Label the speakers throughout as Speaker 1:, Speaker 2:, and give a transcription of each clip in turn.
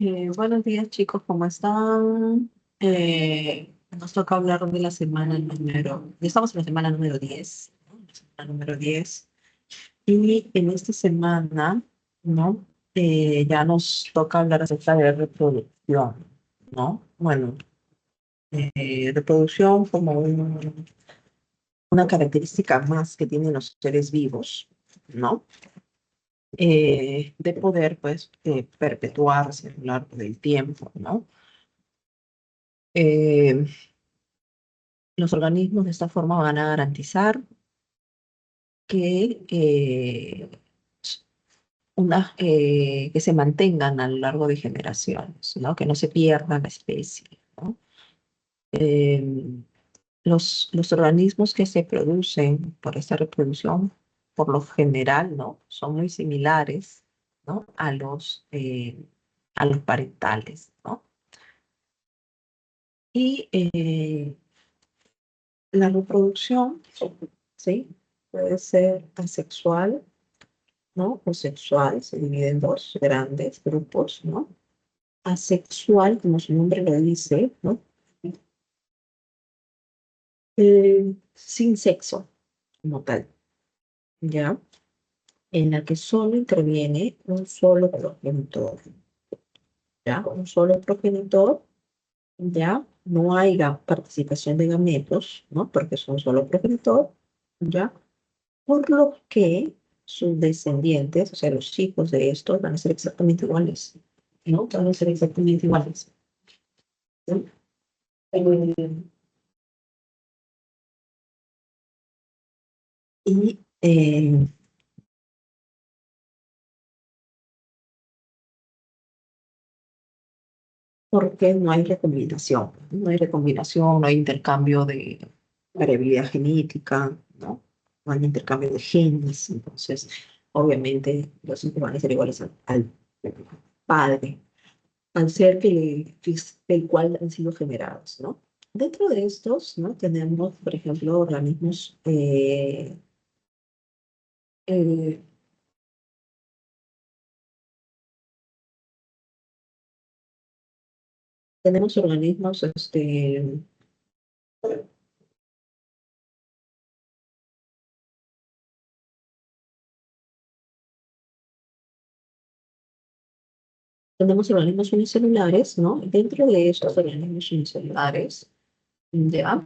Speaker 1: Buenos días, chicos, ¿cómo están? Nos toca hablar de la semana número, ya estamos en la semana número 10, ¿no? La semana número 10. Y en esta semana, ¿no? Ya nos toca hablar acerca de reproducción, ¿no? Bueno, reproducción como una característica más que tienen los seres vivos, ¿no? De poder, pues, perpetuarse a lo largo del tiempo, ¿no? Eh, Los organismos de esta forma van a garantizar que, que se mantengan a lo largo de generaciones, ¿no? Que no se pierda la especie, ¿no? Eh, los organismos que se producen por esta reproducción, por lo general, ¿no? Son muy similares, ¿no? A los parentales, ¿no? Y la reproducción, ¿sí? Puede ser asexual, ¿no? O sexual, se divide en dos grandes grupos, ¿no? Asexual, como su nombre lo dice, ¿no? Sin sexo, como tal, ¿ya? En la que solo interviene un solo progenitor, ¿ya? Un solo progenitor, ¿ya? No hay participación de gametos, ¿no? Porque son solo progenitor, ¿ya? Por lo que sus descendientes, o sea, los hijos de estos, van a ser exactamente iguales, ¿no? Van a ser exactamente iguales. ¿Sí? Y porque no hay recombinación, no hay recombinación, no hay intercambio de variabilidad genética, ¿no? No hay intercambio de genes, entonces, obviamente, los hijos van a ser iguales al padre, al ser del cual han sido generados, ¿no? Dentro de estos, ¿no? Tenemos, por ejemplo, organismos, eh, tenemos organismos, tenemos organismos unicelulares, ¿no? Dentro de estos organismos unicelulares, ya,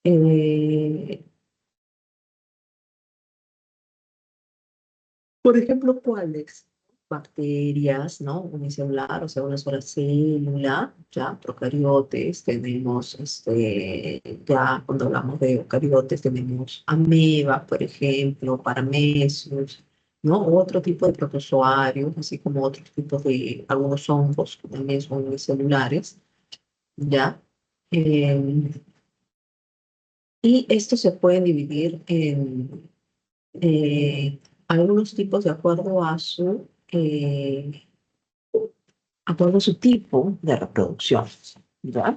Speaker 1: eh, por ejemplo, ¿cuáles? Bacterias, ¿no? Unicelular, o sea, una sola célula, ya, procariotes, tenemos, ya cuando hablamos de eucariotes, tenemos ameba, por ejemplo, paramecios, ¿no? Otro tipo de protozoarios, así como otros tipos de, algunos hongos que también son unicelulares, ¿ya? Eh, y estos se pueden dividir en algunos tipos acuerdo a su tipo de reproducción, ¿ya?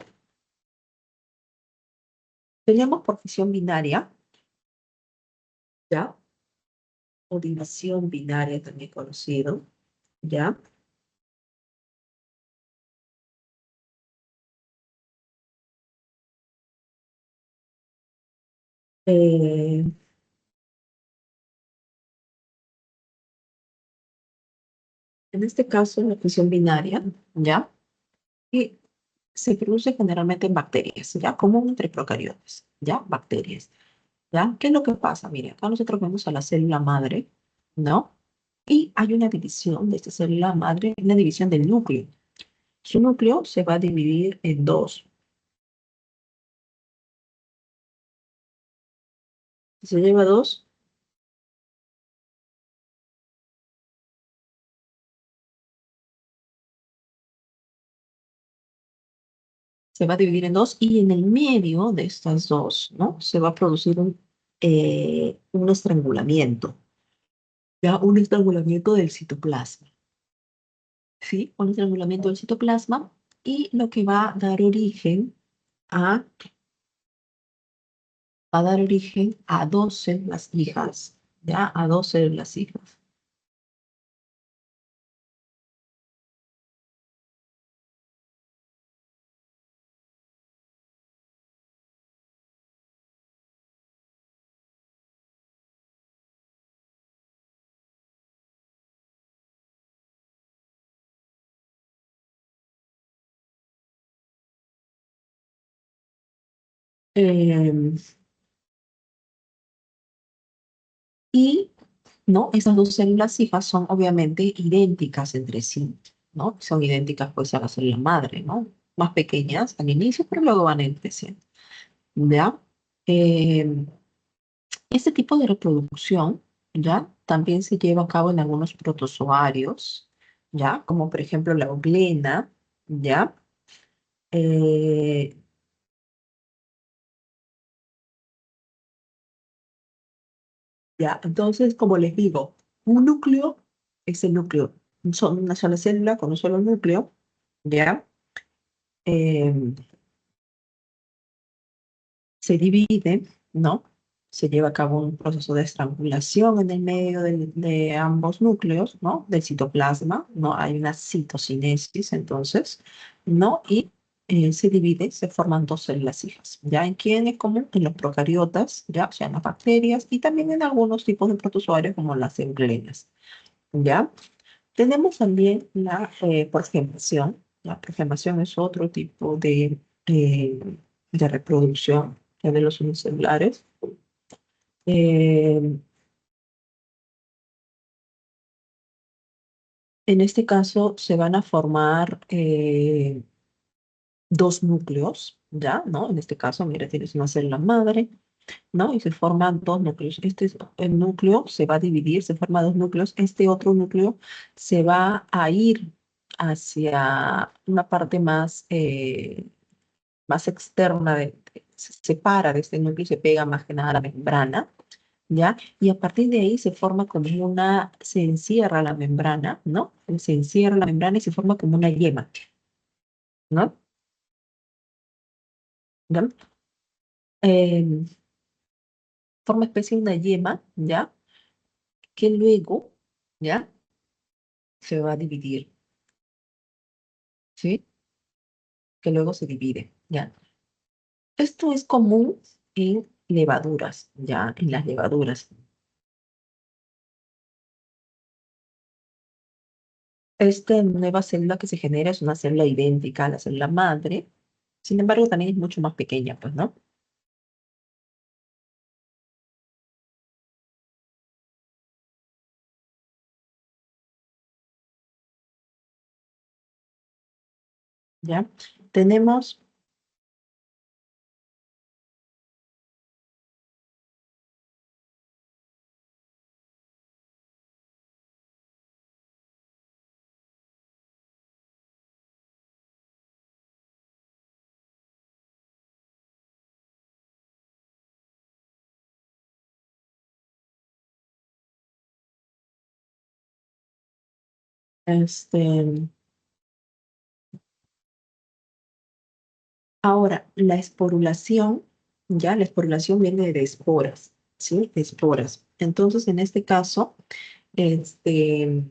Speaker 1: Tenemos por fisión binaria, ¿ya? O división binaria también conocido, ¿ya? Eh, en este caso, la fisión binaria, ¿ya? Y se produce generalmente en bacterias, ¿ya? Común entre procariotes, ¿ya? Bacterias, ¿ya? ¿Qué es lo que pasa? Mire, acá nosotros vemos a la célula madre, ¿no? Y hay una división de esta célula madre, una división del núcleo. Su núcleo se va a dividir en dos. Si se lleva dos, se va a dividir en dos y en el medio de estas dos, ¿no? Se va a producir un estrangulamiento, ¿ya? Un estrangulamiento del citoplasma, ¿sí? Un estrangulamiento del citoplasma y lo que a, va a dar origen a dos células hijas, ¿ya? A dos células hijas. Eh, y, ¿no? Esas dos células hijas son obviamente idénticas entre sí, ¿no? Son idénticas pues a la célula madre, ¿no? Más pequeñas al inicio, pero luego van creciendo, ¿ya? Eh, este tipo de reproducción, ¿ya? También se lleva a cabo en algunos protozoarios, ¿ya? Como por ejemplo la euglena, ¿ya? Eh, ¿Ya? Entonces, como les digo, un núcleo es el núcleo, son una sola célula con un solo núcleo, ¿ya? Eh, Se divide, ¿no? Se lleva a cabo un proceso de estrangulación en el medio de ambos núcleos, ¿no? Del citoplasma, ¿no? Hay una citocinesis, entonces, ¿no? Y se divide, se forman dos células hijas. ¿Ya? ¿En quién es común? En los procariotas, ¿ya? O sea, en las bacterias y también en algunos tipos de protozoarios como las euglenas, ¿ya? Tenemos también la progemación. La progemación es otro tipo de reproducción de los unicelulares. Eh, en este caso se van a formar dos núcleos, ¿ya? ¿No? En este caso, mira, tienes una célula madre, ¿no? Y se forman dos núcleos. El núcleo se va a dividir, se forma dos núcleos. Este otro núcleo se va a ir hacia una parte más externa, se separa de este núcleo y se pega más que nada a la membrana, ¿ya? Y a partir de ahí se forma como se encierra la membrana, ¿no? Se encierra la membrana y se forma como una yema, ¿no? ¿Ya? Eh, Forma especie de una yema, ¿ya? Que luego, ¿ya? Se va a dividir, ¿sí? Que luego se divide, ¿ya? Esto es común en levaduras, ¿ya? En las levaduras. Esta nueva célula que se genera es una célula idéntica a la célula madre, sin embargo también es mucho más pequeña, pues, ¿no? ¿Ya? Tenemos, este, ahora, la esporulación, ¿ya? La esporulación viene de esporas, ¿sí? De esporas. Entonces, en este caso, este,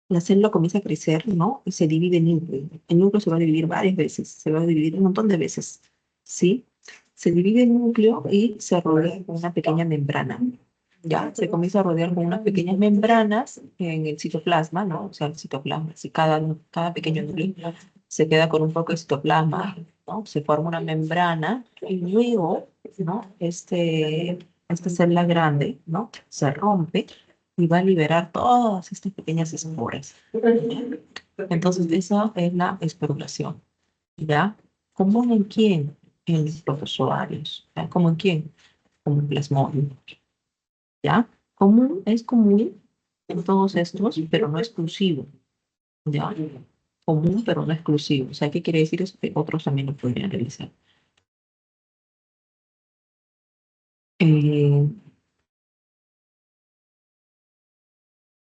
Speaker 1: la célula comienza a crecer, ¿no? Y se divide en núcleo. El núcleo se va a dividir varias veces, se va a dividir un montón de veces, ¿sí? Se divide en núcleo y se rodea con una pequeña membrana. Ya, se comienza a rodear con unas pequeñas membranas en el citoplasma, ¿no? O sea, el citoplasma, si cada pequeño núcleo se queda con un poco de citoplasma, ¿no? Se forma una membrana y luego, ¿no? Esta célula grande, ¿no? Se rompe y va a liberar todas estas pequeñas esporas. Entonces, esa es la esporulación, ¿ya? ¿Común en quién? En los protozoarios, ¿ya? ¿Cómo en quién? Como en plasmodium, ¿ya? Común es común en todos estos, pero no exclusivo, ¿ya? Común, pero no exclusivo. O sea, ¿qué quiere decir eso? Que otros también lo podrían realizar. Eh,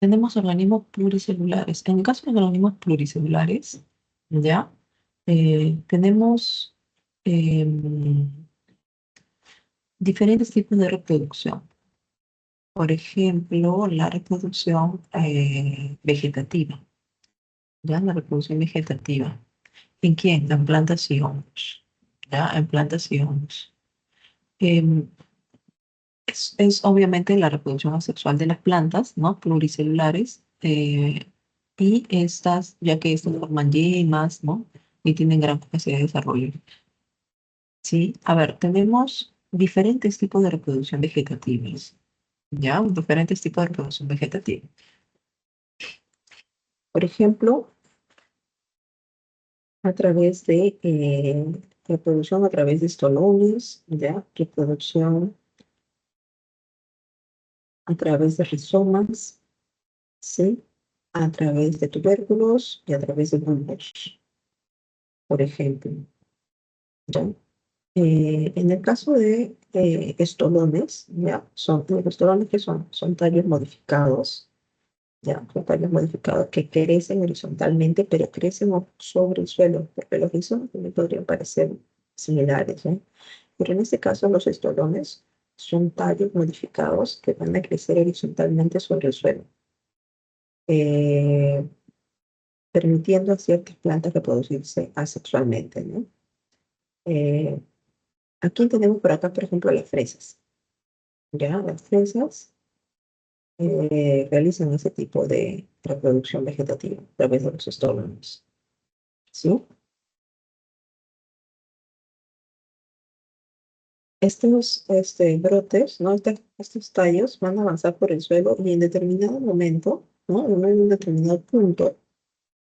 Speaker 1: Tenemos organismos pluricelulares. En el caso de los organismos pluricelulares, ¿ya? Tenemos diferentes tipos de reproducción. Por ejemplo, la reproducción vegetativa, ¿ya? La reproducción vegetativa. ¿En quién? En plantas y hongos, ¿ya? En plantas y hongos. Em, es obviamente la reproducción asexual de las plantas, ¿no? Pluricelulares. Y estas, ya que estas forman yemas, ¿no? Y tienen gran capacidad de desarrollo. ¿sí? A ver, tenemos diferentes tipos de reproducción vegetativas, ¿ya? Diferentes tipos de reproducción vegetativa. Por ejemplo, a través de reproducción a través de estolones, ¿ya? Reproducción a través de rizomas, ¿sí? A través de tubérculos y a través de bulbos, por ejemplo, ¿ya? En el caso de estolones, ¿ya? Los estolones que son tallos modificados, ¿ya? Son tallos modificados que crecen horizontalmente, pero crecen sobre el suelo, porque los rizomas también podrían parecer similares, ¿eh? Pero en este caso los estolones son tallos modificados que van a crecer horizontalmente sobre el suelo, eh, permitiendo a ciertas plantas reproducirse asexualmente, ¿no? Eh, Aquí tenemos por acá, por ejemplo, las fresas, ¿ya? Las fresas realizan ese tipo de reproducción vegetativa a través de los estolones, ¿sí? Estos brotes, ¿no? Estos tallos van a avanzar por el suelo y en determinado momento, ¿no? En un determinado punto,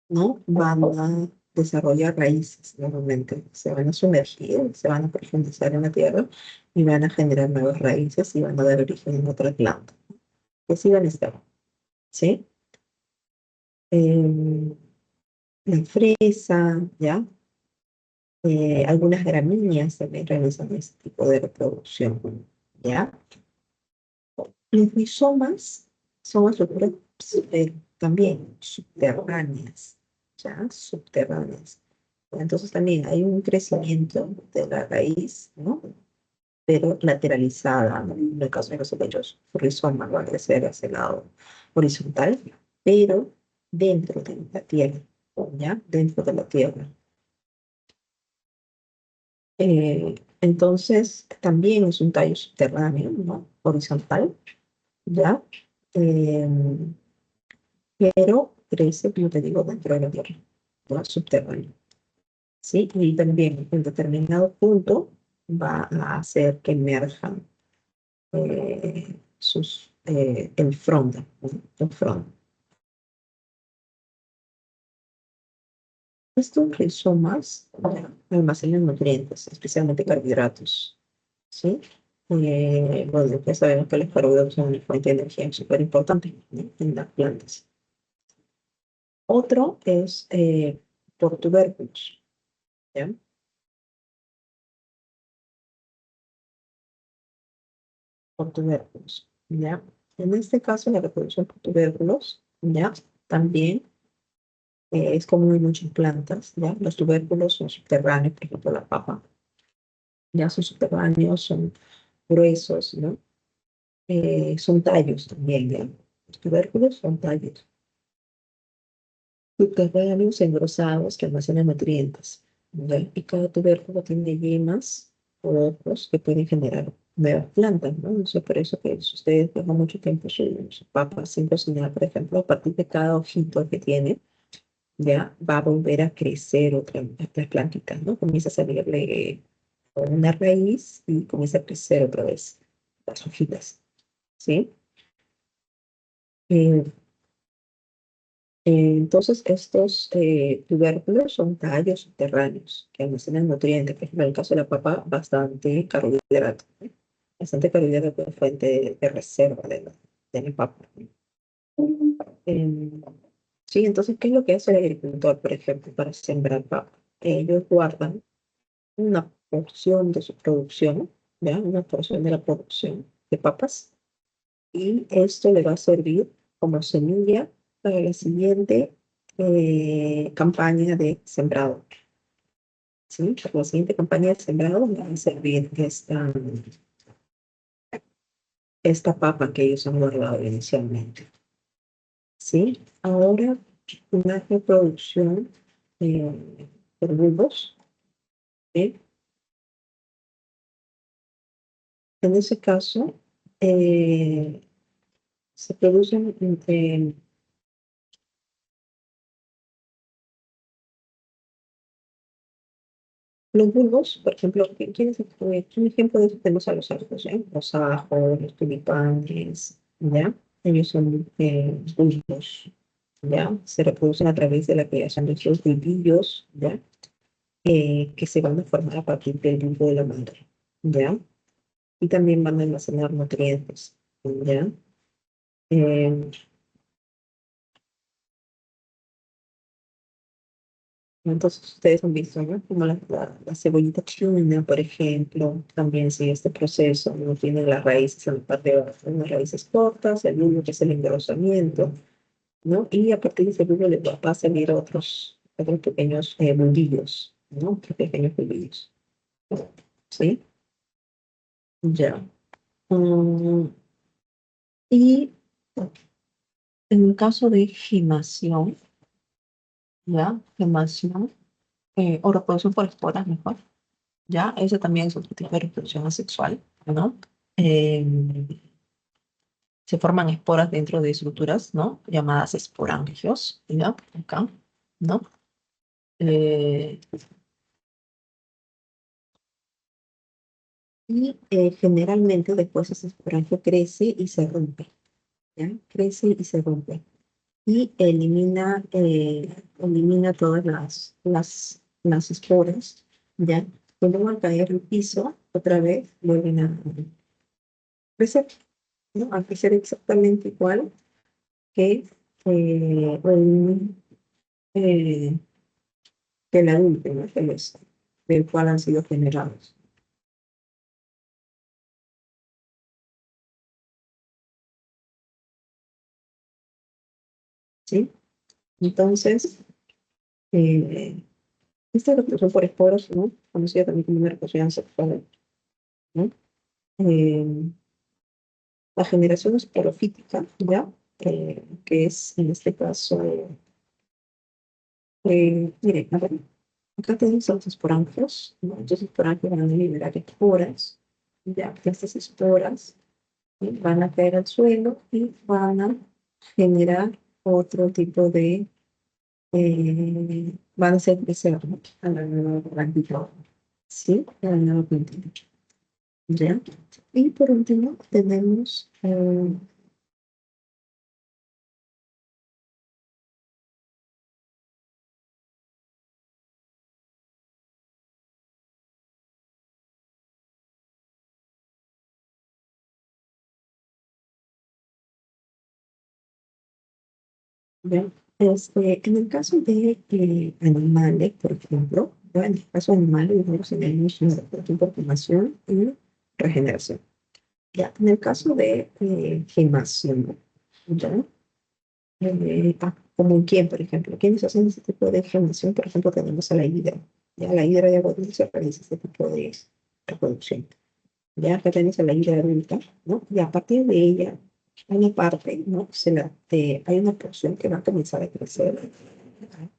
Speaker 1: ¿no? Van a desarrollar raíces nuevamente. Se van a sumergir, se van a profundizar en la tierra y van a generar nuevas raíces y van a dar origen a otra planta. Que así van a estar, ¿sí? Eh, la fresa, ¿ya? Algunas gramíneas también realizan este tipo de reproducción, ¿ya? Los rizomas son estructuras también subterráneas, ¿ya? Subterráneas. Entonces también hay un crecimiento de la raíz, ¿no? Pero lateralizada, ¿no? En el caso de los helechos, su rizoma va a crecer hacia el lado horizontal, pero dentro de la tierra, ¿ya? Dentro de la tierra. Entonces, también es un tallo subterráneo, ¿no? Horizontal, ¿ya? Eh, pero crece, como te digo, dentro de la tierra, ¿no? Subterráneo, ¿sí? Y también en determinado punto va a hacer que emerjan el fronda, ¿no? El fronda. Estos rizomas almacenan nutrientes, especialmente carbohidratos, ¿sí? Bueno, ya sabemos que los carbohidratos son una fuente de energía súper importante, ¿no? En las plantas. Otro es por tubérculos, ¿ya? Por tubérculos, ¿ya? En este caso, la reproducción por tubérculos, ¿ya? También es común en muchas plantas, ¿ya? Los tubérculos son subterráneos, por ejemplo, la papa, ya son subterráneos, son gruesos, ¿no? Son tallos también, ¿ya? Los tubérculos son tallos subterráneos engrosados que almacenan nutrientes, ¿ya? Y cada tubérculo tiene yemas o ojos que pueden generar nuevas plantas, ¿no? Eso es por eso que si ustedes dejan mucho tiempo su papa sin cocinar, por ejemplo, a partir de cada ojito que tiene, ya va a volver a crecer otras plantitas, ¿no? Comienza a salirle una raíz y comienza a crecer otra vez las hojitas, ¿sí? Eh, entonces, estos tubérculos son tallos subterráneos que almacenan nutrientes, por ejemplo, en el caso de la papa, bastante carbohidrato, ¿no? Bastante carbohidrato de fuente de reserva de la papa. Em, sí, entonces, ¿qué es lo que hace el agricultor, por ejemplo, para sembrar papa? Ellos guardan una porción de su producción, ¿ya? Una porción de la producción de papas, y esto le va a servir como semilla para la siguiente campaña de sembrado, ¿sí? Para la siguiente campaña de sembrado va a servir esta papa que ellos han guardado inicialmente, ¿sí? Ahora, una reproducción por bulbos, ¿sí? En ese caso, eh, se producen Los bulbos, por ejemplo, ¿quién es un ejemplo de eso? Tenemos a los ajos, ¿ya? Los ajos, los tulipanes, ¿ya? Ellos son bulbos, ¿ya? Se reproducen a través de la creación de estos bulbillos, ¿ya? Que se van a formar a partir del bulbo de la madre, ¿ya? Y también van a almacenar nutrientes, ¿ya? Eh, entonces ustedes han visto, ¿no? Como la cebollita china, por ejemplo, también sigue este proceso, ¿no? Tiene las raíces en la parte de abajo, unas raíces cortas, el bulbo que es el engrosamiento, ¿no? Y a partir de ese bulbo le va a salir otros pequeños bulbillos, ¿no? Otros pequeños bulbillos, ¿sí? Ya. Mm, y en el caso de gemación, ¿ya? Gemación, o reproducción por esporas mejor, ¿ya? Ese también es otro tipo de reproducción asexual, ¿no? Eh, Se forman esporas dentro de estructuras, ¿no? Llamadas esporangios, ¿ya? Acá, ¿no? Eh, Generalmente después ese esporangio crece y se rompe, ¿ya? Crece y se rompe. Y elimina todas las esporas, ¿ya? Y luego al caer al piso, otra vez vuelven a crecer, ¿no? A crecer exactamente igual que, eh, que el adulto, ¿no? Del cual han sido generados, ¿sí? Entonces, eh, esta reproducción por esporas, ¿no? Conocida también como una reproducción sexual, ¿no? Eh, la generación esporofítica, ¿ya? Que es en este caso, mire, a ver, acá tenemos los esporangios, ¿no? Estos esporangios van a liberar esporas, ya, que estas esporas, ¿sí? Van a caer al suelo y van a generar otro tipo de, van a ser crecer, ¿no? A la nueva plantita, ¿sí? A la nueva plantita, ¿ya? Y por último tenemos, ¿ya? En el caso de animales, por ejemplo, ¿ya? En el caso de animales, nosotros tenemos una reproducción por formación y regeneración. Ya, en el caso de gemación, ¿ya? Como en quién, por ejemplo, ¿quiénes hacen ese tipo de gemación? Por ejemplo, tenemos a la hidra. Ya la hidra de agua dulce realiza este tipo de reproducción. Ya acá tenemos a la hidra adulta, ¿no? Y a partir de ella, hay una parte, ¿no? Hay una porción que va a comenzar a crecer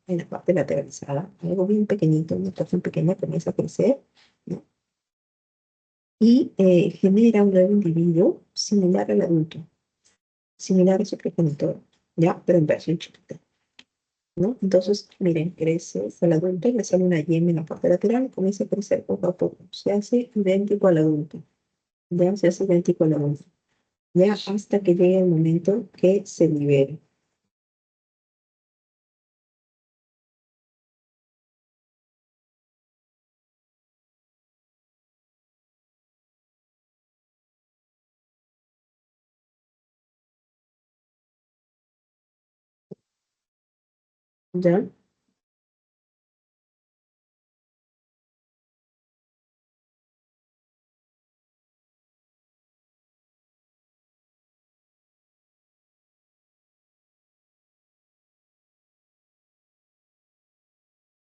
Speaker 1: en la parte lateralizada, algo bien pequeñito, una porción pequeña comienza a crecer, ¿no? Y genera un nuevo individuo similar al adulto, similar a su progenitor, ¿ya? Pero en versión chiquita, ¿no? Entonces, miren, crece hasta el adulto, le sale una yema en la parte lateral y comienza a crecer poco a poco. Se hace idéntico al adulto, ya se hace idéntico al adulto, ya hasta que llegue el momento que se libere, ¿ya?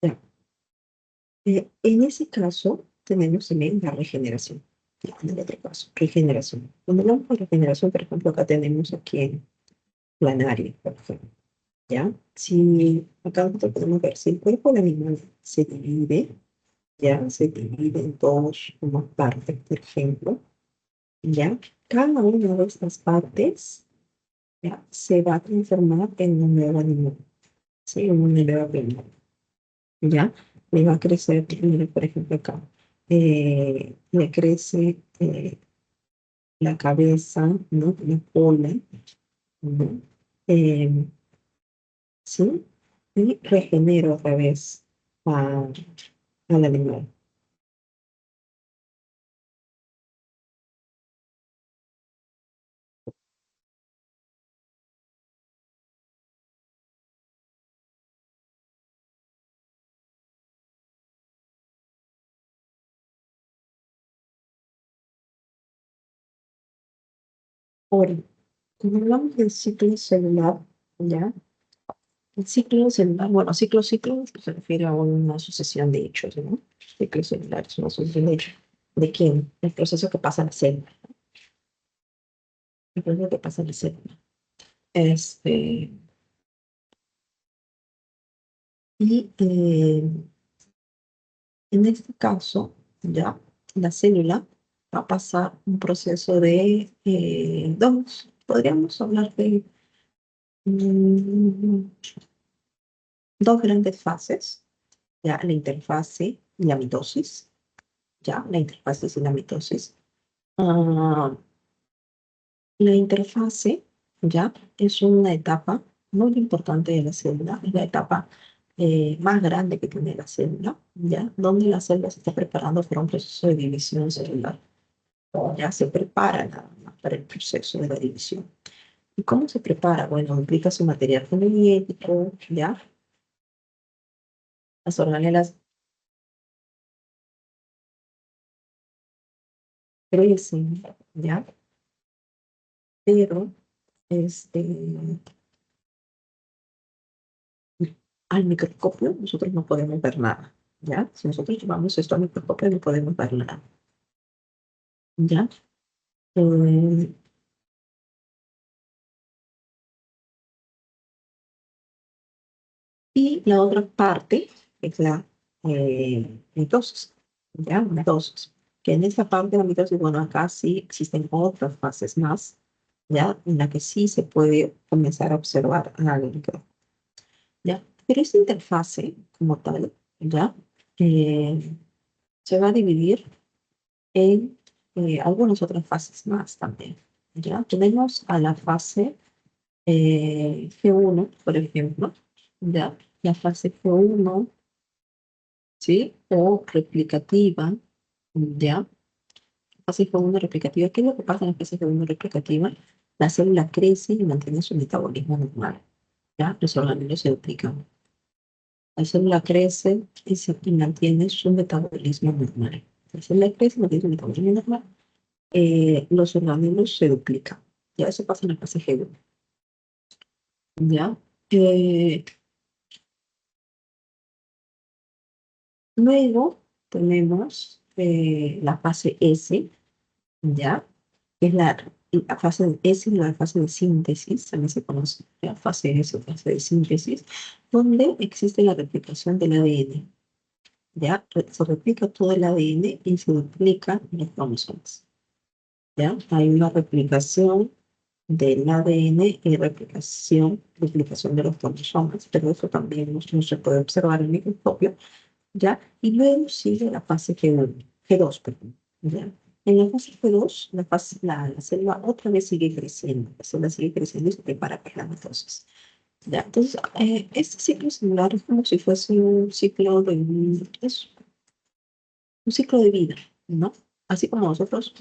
Speaker 1: Ya. En ese caso, tenemos también la regeneración. Ya, en el otro caso, regeneración. Cuando hablamos de regeneración, por ejemplo, acá tenemos aquí en planaria, por ejemplo, ¿ya? Si acá nosotros podemos ver si el cuerpo del animal se divide, ya se divide en dos como partes, por ejemplo, ya cada una de estas partes ya se va a transformar en un nuevo animal, ¿sí? En una nueva vida, ¿ya? le va a crecer, mire, por ejemplo, acá, le crece la cabeza, ¿no? La cola, ¿no? Eh, ¿Sí? Y regenera otra vez a- al animal. Ahora, cuando hablamos del ciclo celular, ¿ya? El ciclo celular, bueno, ciclo se refiere a una sucesión de hechos, ¿no? Ciclo celular es una sucesión de hechos. ¿De quién? El proceso que pasa en la célula. El proceso que pasa en la célula. Este, y en este caso, ya, la célula va a pasar un proceso de podríamos hablar de mm, dos grandes fases, ya, la interfase y la mitosis, ya, la interfase y la mitosis. Ah, la interfase, ya, es una etapa muy importante de la célula, es la etapa más grande que tiene la célula, ya, donde la célula se está preparando para un proceso de división celular. Ya se prepara nada más para el proceso de la división. ¿Y cómo se prepara? Bueno, duplica su material genético, ya, las organelas crecen, ya, pero este, al microscopio nosotros no podemos ver nada, ¿ya? Si nosotros llevamos esto al microscopio no podemos ver nada, ¿ya? Eh, y la otra parte es la mitosis, ¿ya? Mitosis. Que en esta parte de la mitosis, bueno, acá sí existen otras fases más, ¿ya? En la que sí se puede comenzar a observar al microscopio, ¿ya? Pero esta interfase, como tal, ¿ya? Eh, se va a dividir en algunas otras fases más también, ¿ya? Tenemos a la fase G1, por ejemplo, ¿ya? La fase G1, ¿sí? O replicativa, ¿ya? Fase G1 replicativa. ¿Qué es lo que pasa en la fase G1 replicativa? La célula crece y mantiene su metabolismo normal, ¿ya? Los orgánulos se duplican. La célula crece y mantiene su metabolismo normal. La célula crece y mantiene su metabolismo normal. Los orgánulos se duplican. Ya eso pasa en la fase G1, ¿ya? Eh, luego tenemos la fase S, ¿ya? Que es la fase de S, la fase de síntesis, también se conoce la fase S, fase de síntesis, donde existe la replicación del ADN, ¿ya? Se replica todo el ADN y se duplican los cromosomas, ¿ya? Hay una replicación del ADN y replicación de los cromosomas, pero eso también no se puede observar en el microscopio, ¿ya? Y luego sigue la fase G1, G2, perdón, ¿ya? En la fase G2, la célula otra vez sigue creciendo, la célula sigue creciendo y se prepara para la mitosis, ¿ya? Entonces, este ciclo celular es como si fuese un ciclo es un ciclo de vida, ¿no? Así como nosotros,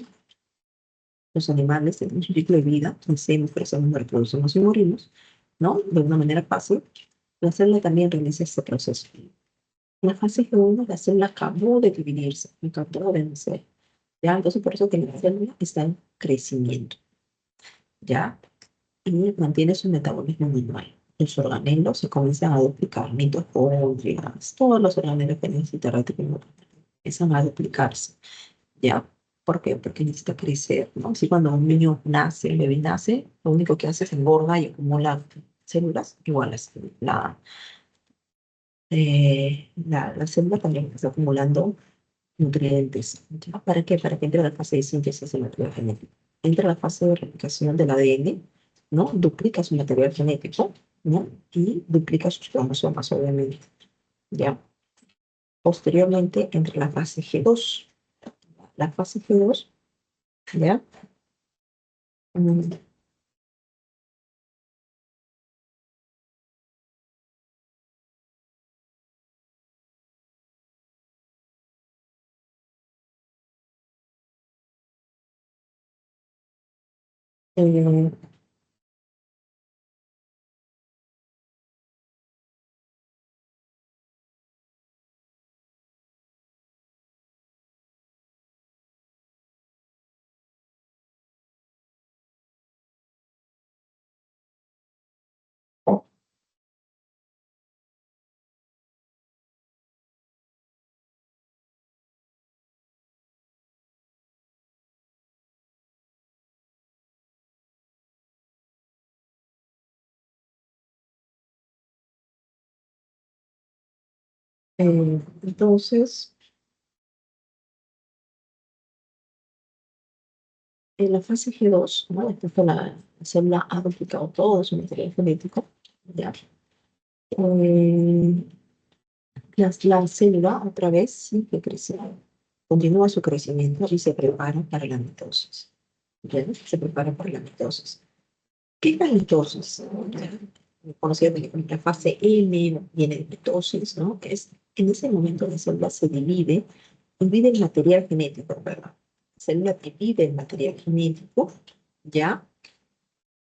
Speaker 1: los animales, tenemos un ciclo de vida, nacemos, crecemos, nos reproducimos y morimos, ¿no? De una manera fácil, la célula también realiza este proceso. En la fase G1, la célula acabó de dividirse, acabó de nacer. ¿Ya? Entonces, por eso que la célula está en crecimiento, ¿ya? Y mantiene su metabolismo normal. Los organelos se comienzan a duplicar, mitocondrias, todos los organelos que necesita retículo empiezan a duplicarse, ¿ya? ¿Por qué? Porque necesita crecer, ¿no? Así cuando un niño nace, un bebé nace, lo único que hace es engorda y acumula células, igual la célula también está acumulando nutrientes. ¿Ya? ¿Para qué? Para que entre a la fase de síntesis del material genético. Entra a la fase de replicación del ADN, ¿no? Duplica su material genético, ¿no? Y duplica sus cromosomas, obviamente, ¿ya? Posteriormente entra la fase G2. La fase G2, ¿ya? Mm, eh, entonces, en la fase G2, ¿no? Después que la célula ha duplicado todo su material genético, ¿ya? Eh, la célula otra vez sigue creciendo, continúa su crecimiento y se prepara para la mitosis. ¿Ya? Se prepara para la mitosis. ¿Qué es la mitosis? ¿Ya? Conocida como la fase M, viene de mitosis, ¿no? Que es en ese momento la célula se divide el material genético, ¿verdad? La célula divide el material genético, ¿ya?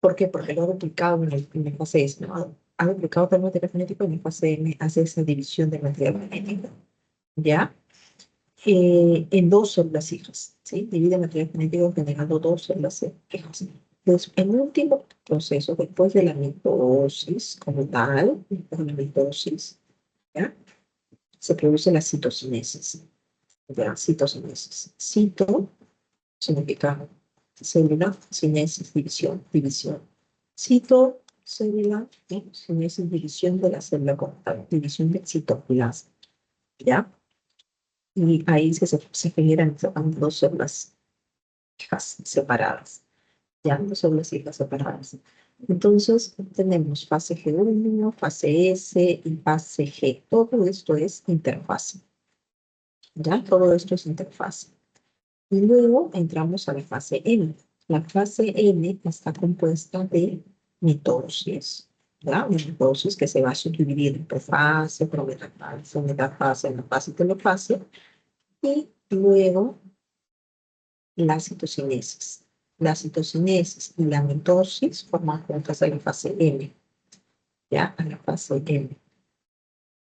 Speaker 1: ¿Por qué? Porque lo ha duplicado en la fase S, ¿no? Ha duplicado todo el material genético y en la fase M hace esa división del material genético, ¿ya? En dos células hijas, ¿sí? Divide el material genético generando dos células hijas. Entonces, el último proceso, después de la mitosis como tal, después de la mitosis, ¿ya? Se produce la citocinesis, ¿ya? Citocinesis. Cito significa célula, cinesis, división, división. Cito, célula, ¿no? Cinesis, división de la célula como tal, división de citoplasma, ¿ya? Y ahí se generan dos células hijas separadas, ya dos células hijas separadas. Entonces tenemos fase G1, fase S y fase G. Todo esto es interfase, ya todo esto es interfase. Y luego entramos a la fase N. La fase N está compuesta de mitosis, ¿ya? Una mitosis que se va a subdividir en profase, prometafase, metafase, anafase y telofase. Y luego la citocinesis. La citocinesis y la mitosis forman juntas a la fase M, ¿ya? A la fase M,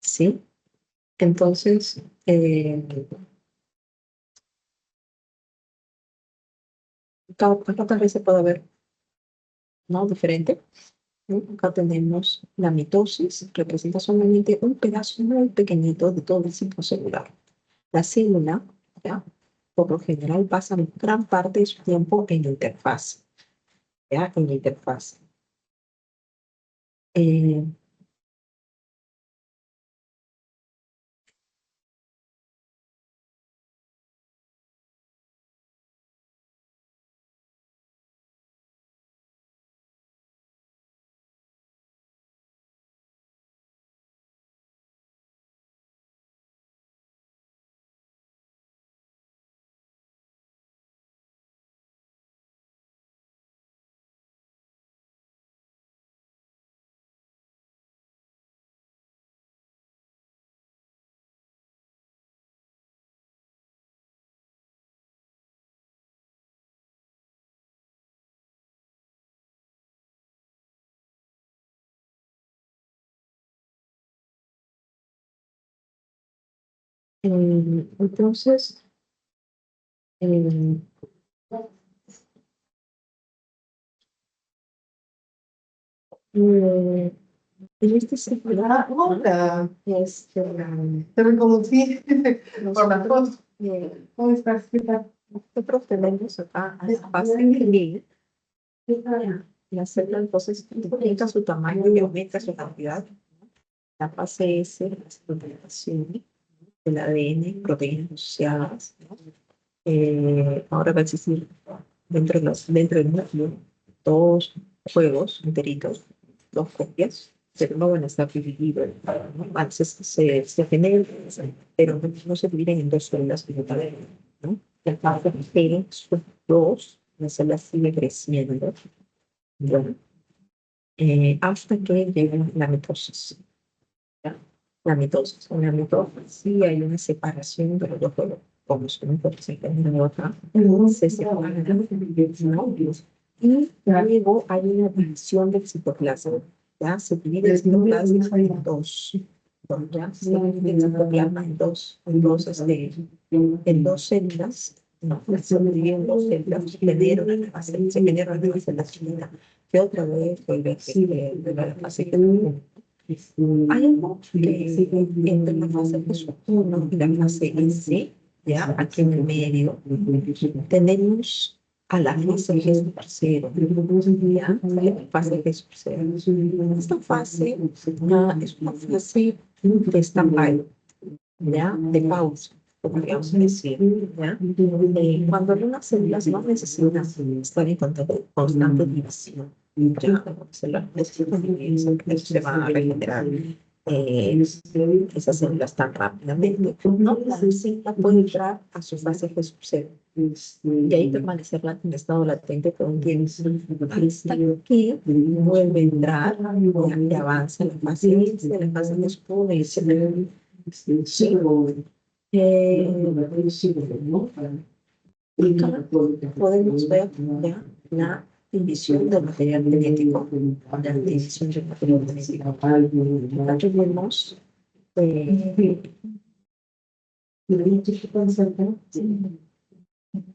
Speaker 1: ¿sí? Entonces, acá tal vez se pueda ver, ¿no? Diferente, ¿no? Acá tenemos la mitosis, representa solamente un pedazo muy pequeñito de todo el ciclo celular. La célula, ¿ya? Por lo general pasa gran parte de su tiempo en la interfaz, ¿ya? En la interfaz. Eh, entonces, eh, eh, en este ciclo,
Speaker 2: Hola,
Speaker 1: este,
Speaker 2: te reconocí por la foto. ¿Cómo estás? ¿Qué tal?
Speaker 1: nosotros tenemos acá a la fase G, la célula entonces aumenta su tamaño y aumenta su cantidad. La fase S, la segmentación del ADN, proteínas asociadas, ¿no? Ahora va a existir dentro del núcleo dos juegos enteritos, dos copias, pero no van a estar divididos, ¿no? Se generan, pero no se dividen en dos células como tal, ¿no? Y aparte, pero son dos, la célula sigue creciendo, ¿no? Hasta que llega la mitosis, ¿ya? La mitosis. En la mitosis sí hay una separación de los dos cuerpos, como son un cuerpo se encuentra en otra, se separan, ¿no? Y luego hay una división del citoplasma, ¿ya? Se divide el citoplasma en dos, ¿ya? Se divide el citoplasma en dos células, ¿no? Se divide en dos células, se genera una nueva célula chiquita, que otra vez vuelve a la fase hay algo que entre la fase S1 y la fase S, ya aquí en el medio, tenemos a la fase G sub 0, ya, la fase G sub 0. Esta fase es una fase de stand-by, ya, de pausa, podríamos decir, ya. Cuando algunas células no necesitan estar en constante división, ya, células necesitan dividirse, eso se va a regenerar esas células tan rápidamente, no, la célula puede entrar a su fase G sub 0 y ahí permanecer en estado latente por un tiempo hasta que vuelve a entrar y avanza la fase S, la fase G sub 1 y etc. Acá podemos ver ya la división del material genético, la división del material genético. Acá tenemos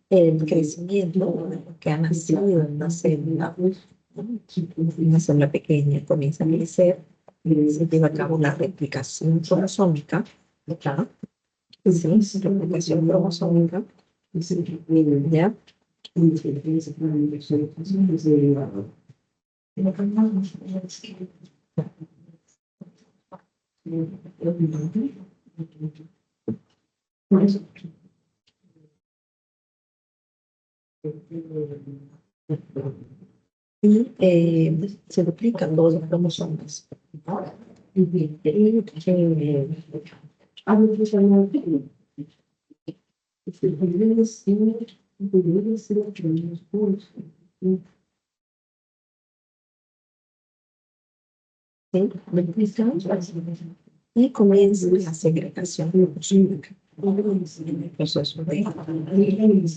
Speaker 1: el crecimiento que ha nacido en una célula pequeña, comienza a crecer, se lleva a cabo la replicación cromosómica, ¿ya? Sí, replicación cromosómica, ¿ya? Y se duplican todos los cromosomas, ¿no? ¿Sí? Y comienza la segregación cromosómica en el proceso de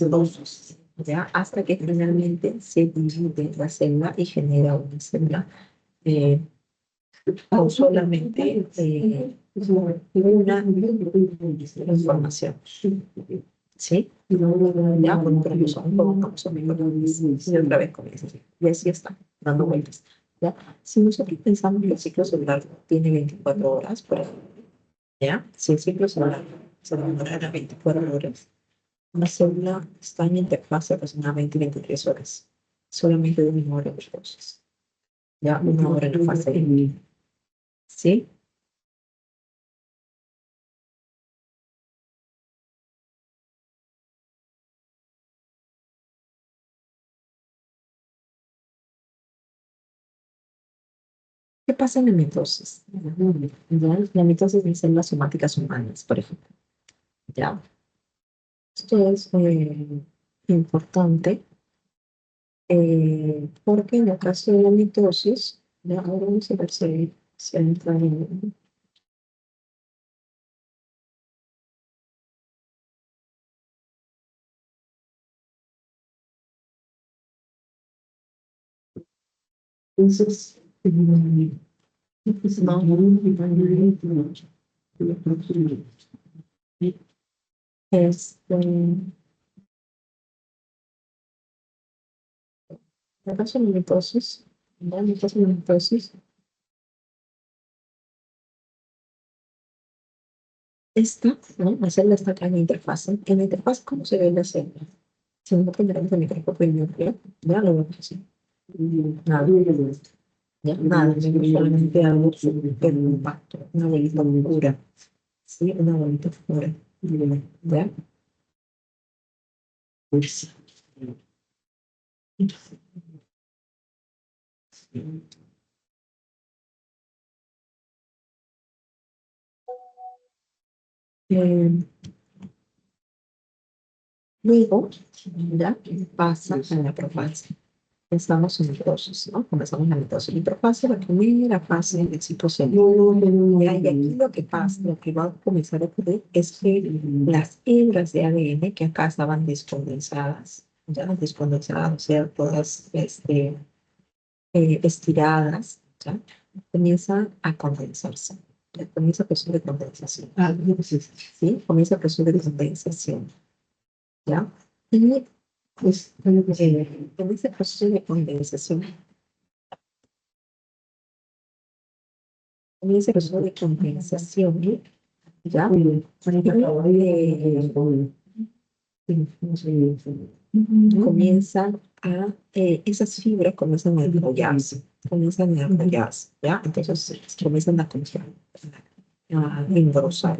Speaker 1: dosis, ¿ya? Hasta que finalmente se divide la célula y genera una célula con solamente una información. ¿Sí? Ya con cromosoma, y otra vez comienza. Y así está, dando vueltas. ¿Ya? Si nosotros pensamos que el ciclo celular tiene 24 horas, por ejemplo, ¿ya? Si el ciclo celular se demorara 24 horas, una célula está en interfaz de aproximadamente 23 horas, solamente de 1 hora de dosis, ¿ya? 1 hora en la fase de, ¿sí? ¿Qué pasa en la mitosis? ¿Ya? La mitosis en células somáticas humanas, por ejemplo, ¿ya? Esto es importante porque en el caso de la mitosis, ya ahora vamos a ver si entra en... Entonces, no, en el caso de la mitosis, ¿ya? En el caso de la mitosis, esta, ¿no? La célula está acá en la interfase. En la interfase, ¿cómo se ve la célula? Si no tenemos el microscopio núcleo, ya lo vemos así. Nada, ya, nada, vemos solamente algo súper compacto, una bolita oscura, ¿sí? Una bolita oscura, ¿ya? Pues, Eh, Luego, ya pasa a la profase. Estamos en mitosis, ¿no? Comenzamos la mitosis. La profase, la primera fase del citosol. Y aquí lo que pasa, lo que va a comenzar a ocurrir es que las hebras de ADN que acá estaban descondensadas, ya descondensadas, o sea, todas estiradas, ¿ya? Comienzan a condensarse. Ya comienza el proceso de condensación. ¿Sí? Comienza el proceso de condensación. ¿Ya? Y pues, en ese proceso de condensación, comienza el proceso de condensación, ¿ya? Comienzan a, esas fibras comienzan a enrollarse, ¿ya? Entonces comienzan a cruzar, a engrosar,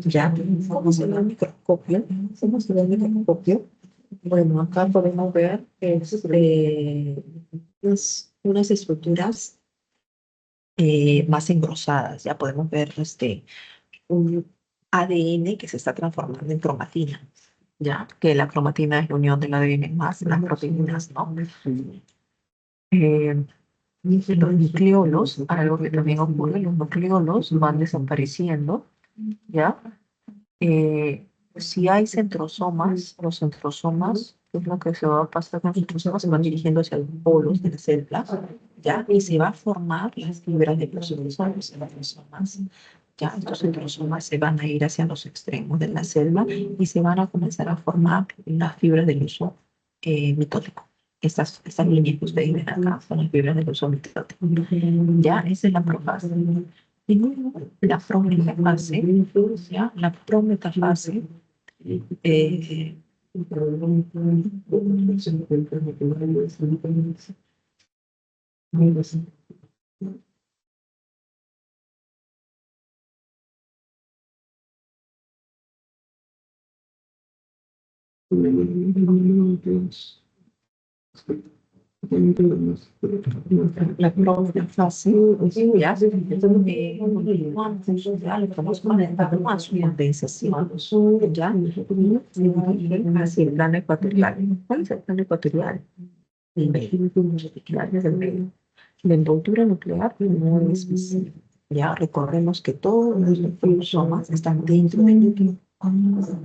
Speaker 1: ¿ya? ¿Cómo se ve el microscopio? ¿Cómo se ve el microscopio? Bueno, acá podemos ver unas estructuras más engrosadas. Ya podemos ver un ADN que se está transformando en cromatina, ya que la cromatina es la unión del ADN más las proteínas, ¿no? Eh, los nucleolos, algo que también ocurre, los nucleolos van desapareciendo, ¿ya? Si hay centrosomas, los centrosomas, que es lo que se va a pasar con los centrosomas, se van dirigiendo hacia los polos de la célula, ¿ya? Y se va a formar las fibras de los centrosomas, ¿ya? Estos centrosomas se van a ir hacia los extremos de la célula y se van a comenzar a formar las fibras del uso mitótico. Estas líneas que ustedes ven acá son las fibras del uso mitótico. Ya, esa es la profase. Y luego la prometafase, ¿ya? La prometafase la próxima fase, ya, continuamos, ya, le estamos conectando a su condensación, ya, y se dirige hacia el plano ecuatorial. ¿Cuál es el plano ecuatorial? El medio, claro, es el medio. La envoltura nuclear no es visible. Ya recorremos que todos los cromosomas están dentro del núcleo,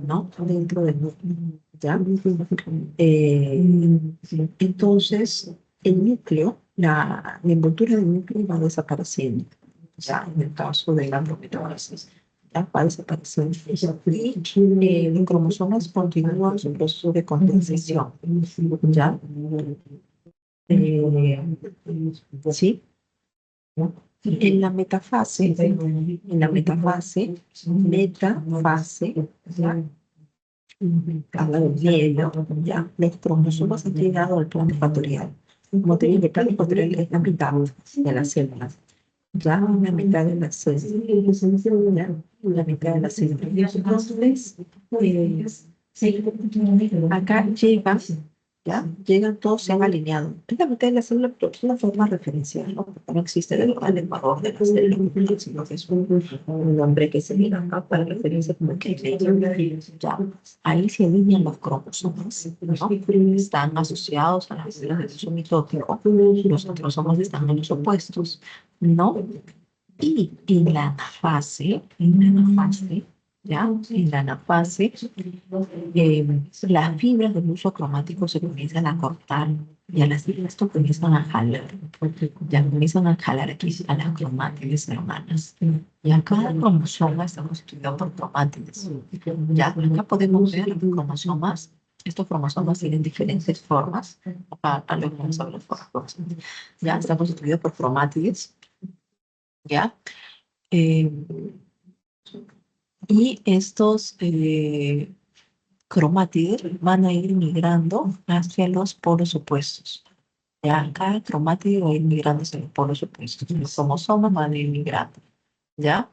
Speaker 1: ¿no? Dentro del núcleo, ¿ya? Entonces, el núcleo, la envoltura del núcleo va desapareciendo, ya en el caso de la endometriosis, ya va desapareciendo. Y los cromosomas continúan su proceso de condensación, ¿ya? ¿Sí? En la metafase, ¿ya? Habla del medio, ya, los cromosomas han llegado al plano ecuatorial. Como te digo, el plano ecuatorial es la mitad de las células. Ya la mitad de las células, ya, la mitad de las células. Entonces, acá llega, ¿ya? Llegan todos, se han alineado. Es la mitad de la célula, pero es una forma referencial, ¿no? Porque no existe el ecuador de la célula, sino que es un nombre que se mira acá para referirse como que ya. Ahí se alinean los cromosomas, ¿no? Están asociados a las células del uso mitótico. Los cromosomas están en los opuestos, ¿no? Y en la anafase, ¿ya? En la anafase, las fibras del uso cromático se comienzan a cortar y a las fibras esto comienzan a jalar, ya comienzan a jalar aquí a las cromátides hermanas. Y acá cada cromosoma está constituido por cromátides. Ya acá podemos ver los cromosomas. Estos cromosomas tienen diferentes formas. Acá lo vamos a ver las formas. Ya está constituido por cromátides. ¿Ya? Eh, y estos cromátides van a ir migrando hacia los polos opuestos. ¿Ya? Cada cromátido va a ir migrando hacia los polos opuestos. Los cromosomas van a ir migrando. ¿Ya?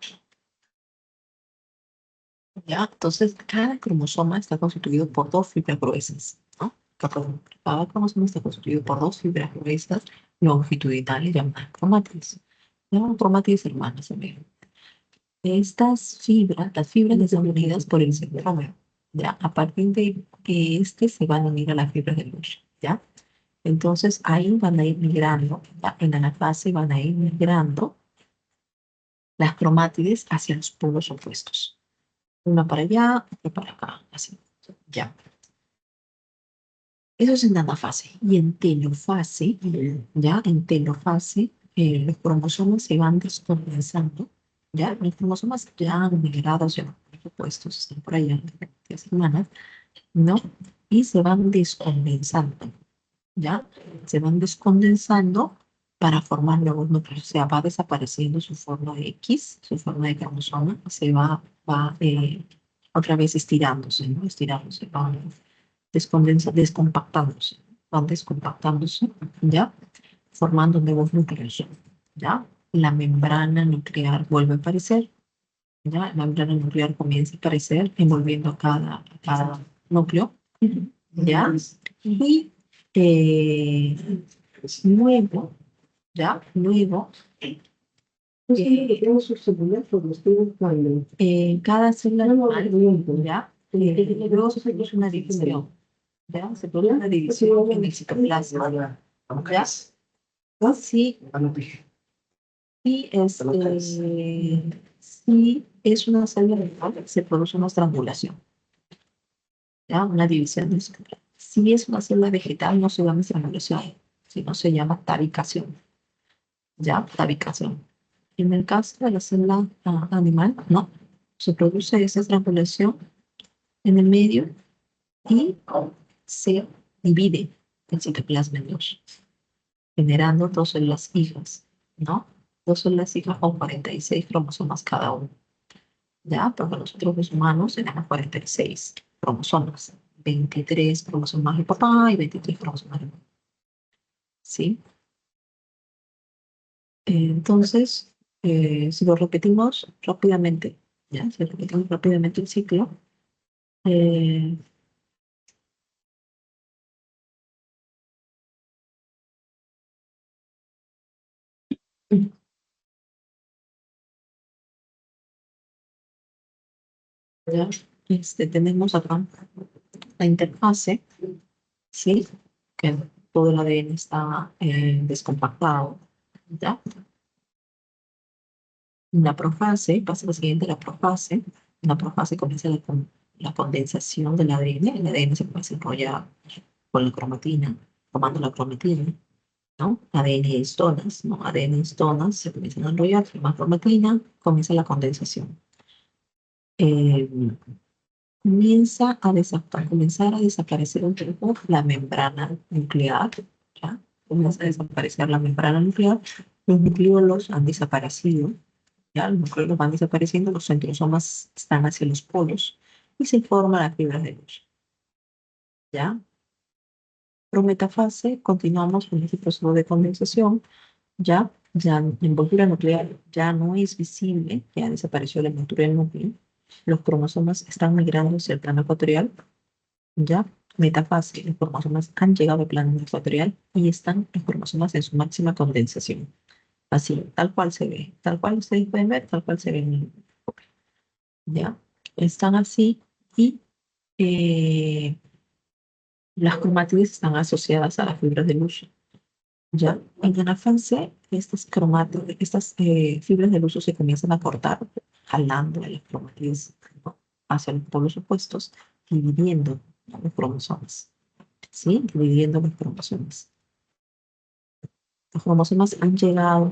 Speaker 1: ¿Ya? Entonces, cada cromosoma está constituido por dos fibras gruesas, ¿no? Cada cromosoma está constituido por dos fibras gruesas longitudinales llamadas cromátides. Llaman cromátides hermanas también. Estas fibras, las fibras están unidas por el centrómero, ¿ya? A partir de que se van a unir a las fibras de luz, ¿ya? Entonces ahí van a ir migrando, ¿ya? En la anafase van a ir migrando las cromátides hacia los polos opuestos. Una para allá, otra para acá, así, ¿ya? Eso es en anafase. Y en telofase, ¿ya? En telofase, los cromosomas se van descondensando, ¿ya? Los cromosomas ya han migrado hacia los opuestos, están por allá, en semanas, ¿no? Y se van descondensando, ¿ya? Se van descondensando para formar nuevos núcleos. O sea, va desapareciendo su forma de X, su forma de cromosoma, va otra vez estirándose, ¿no? Estirándose, descompactándose, van descompactándose, ¿ya? Formando nuevos núcleos, ¿ya? La membrana nuclear vuelve a aparecer, ¿ya? La membrana nuclear comienza a aparecer envolviendo a cada núcleo, ¿ya? Y eh, luego, ¿ya? Luego, cada célula animal, ¿ya? Luego se produce una división, ¿ya? Se produce una división en el citoplasma, ¿ya? Sí, sí es una célula animal, se produce una estrangulación, ¿ya? Una división del citoplasma. Si es una célula vegetal, no se llama estrangulación, sino se llama tabicación, ¿ya? Tabicación. En el caso de la célula animal, no, se produce esa estrangulación en el medio y se divide el citoplasma en dos, generando dos células hijas, ¿no? Dos células hijas con 46 cromosomas cada uno. Ya, porque nosotros los humanos tenemos 46 cromosomas. 23 cromosomas de papá y 23 cromosomas de mamá. ¿Sí? Entonces, si lo repetimos rápidamente, ¿ya? Si repetimos rápidamente el ciclo, eh, ¿ya? Tenemos acá la interfase, ¿sí? Que todo el ADN está descompactado, ¿ya? La profase, pasa lo siguiente, la profase comienza la condensación del ADN, el ADN se comienza a enrollar con la cromatina, tomando la cromatina, ¿no? ADN histonas, ¿no? ADN histonas se comienzan a enrollar, forman cromatina, comienza la condensación. Eh, comenzar a desaparecer un poco la membrana nuclear, ¿ya? Comienza a desaparecer la membrana nuclear, los nucleolos han desaparecido, ya los núcleos van desapareciendo, los centrosomas están hacia los polos y se forman las fibras de luz. ¿Ya? Prometafase, continuamos con este proceso de condensación. Ya la envoltura nuclear ya no es visible, ya desapareció la envoltura del núcleo. Los cromosomas están migrando hacia el plano ecuatorial. ¿Ya? Metafase, los cromosomas han llegado al plano ecuatorial y están los cromosomas en su máxima condensación. Así, tal cual se ve, tal cual ustedes pueden ver, tal cual se ve en el. ¿Ya? Están así y las cromátides están asociadas a las fibras de luz. ¿Ya? En la fase, estas fibras de luz se comienzan a cortar, jalando a las cromátides, ¿no? Hacia los polos opuestos, dividiendo, ¿no? Los cromosomas. ¿Sí? Dividiendo los cromosomas. Los cromosomas han llegado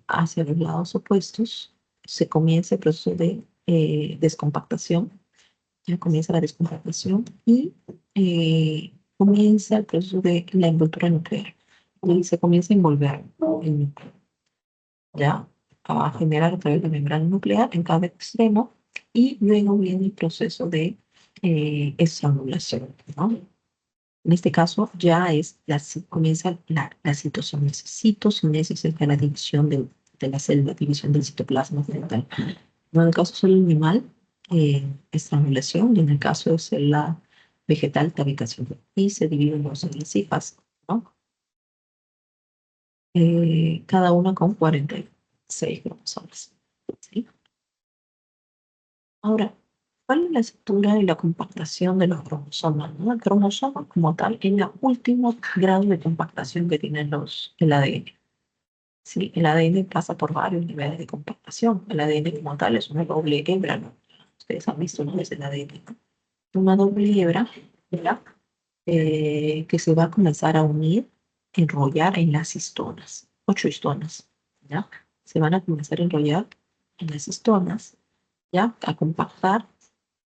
Speaker 1: hacia los lados opuestos, se comienza el proceso de descompactación, ya comienza la descompactación y comienza el proceso de la envoltura nuclear. Y se comienza a envolver el núcleo, ya a generar a través de la membrana nuclear en cada extremo y luego viene el proceso de estrangulación, ¿no? En este caso ya comienza la citocinesis. Citocinesis es la división de la célula, división del citoplasma fetal. En el caso de célula animal, estrangulación, y en el caso de célula vegetal, tabicación. Y se dividen en dos células hijas, ¿no? Cada una con 46 cromosomas. ¿Sí? Ahora, ¿cuál es la estructura y la compactación de los cromosomas, ¿no? El cromosoma como tal es el último grado de compactación que tienen el ADN. Sí, el ADN pasa por varios niveles de compactación. El ADN como tal es una doble hebra, ¿no? Ustedes han visto, ¿no? Es el ADN, ¿no? Una doble hebra, ¿verdad? Que se va a comenzar a unir, enrollar en las histonas, 8 histonas, ¿ya? Se van a comenzar a enrollar en las histonas, ¿ya? A compactar,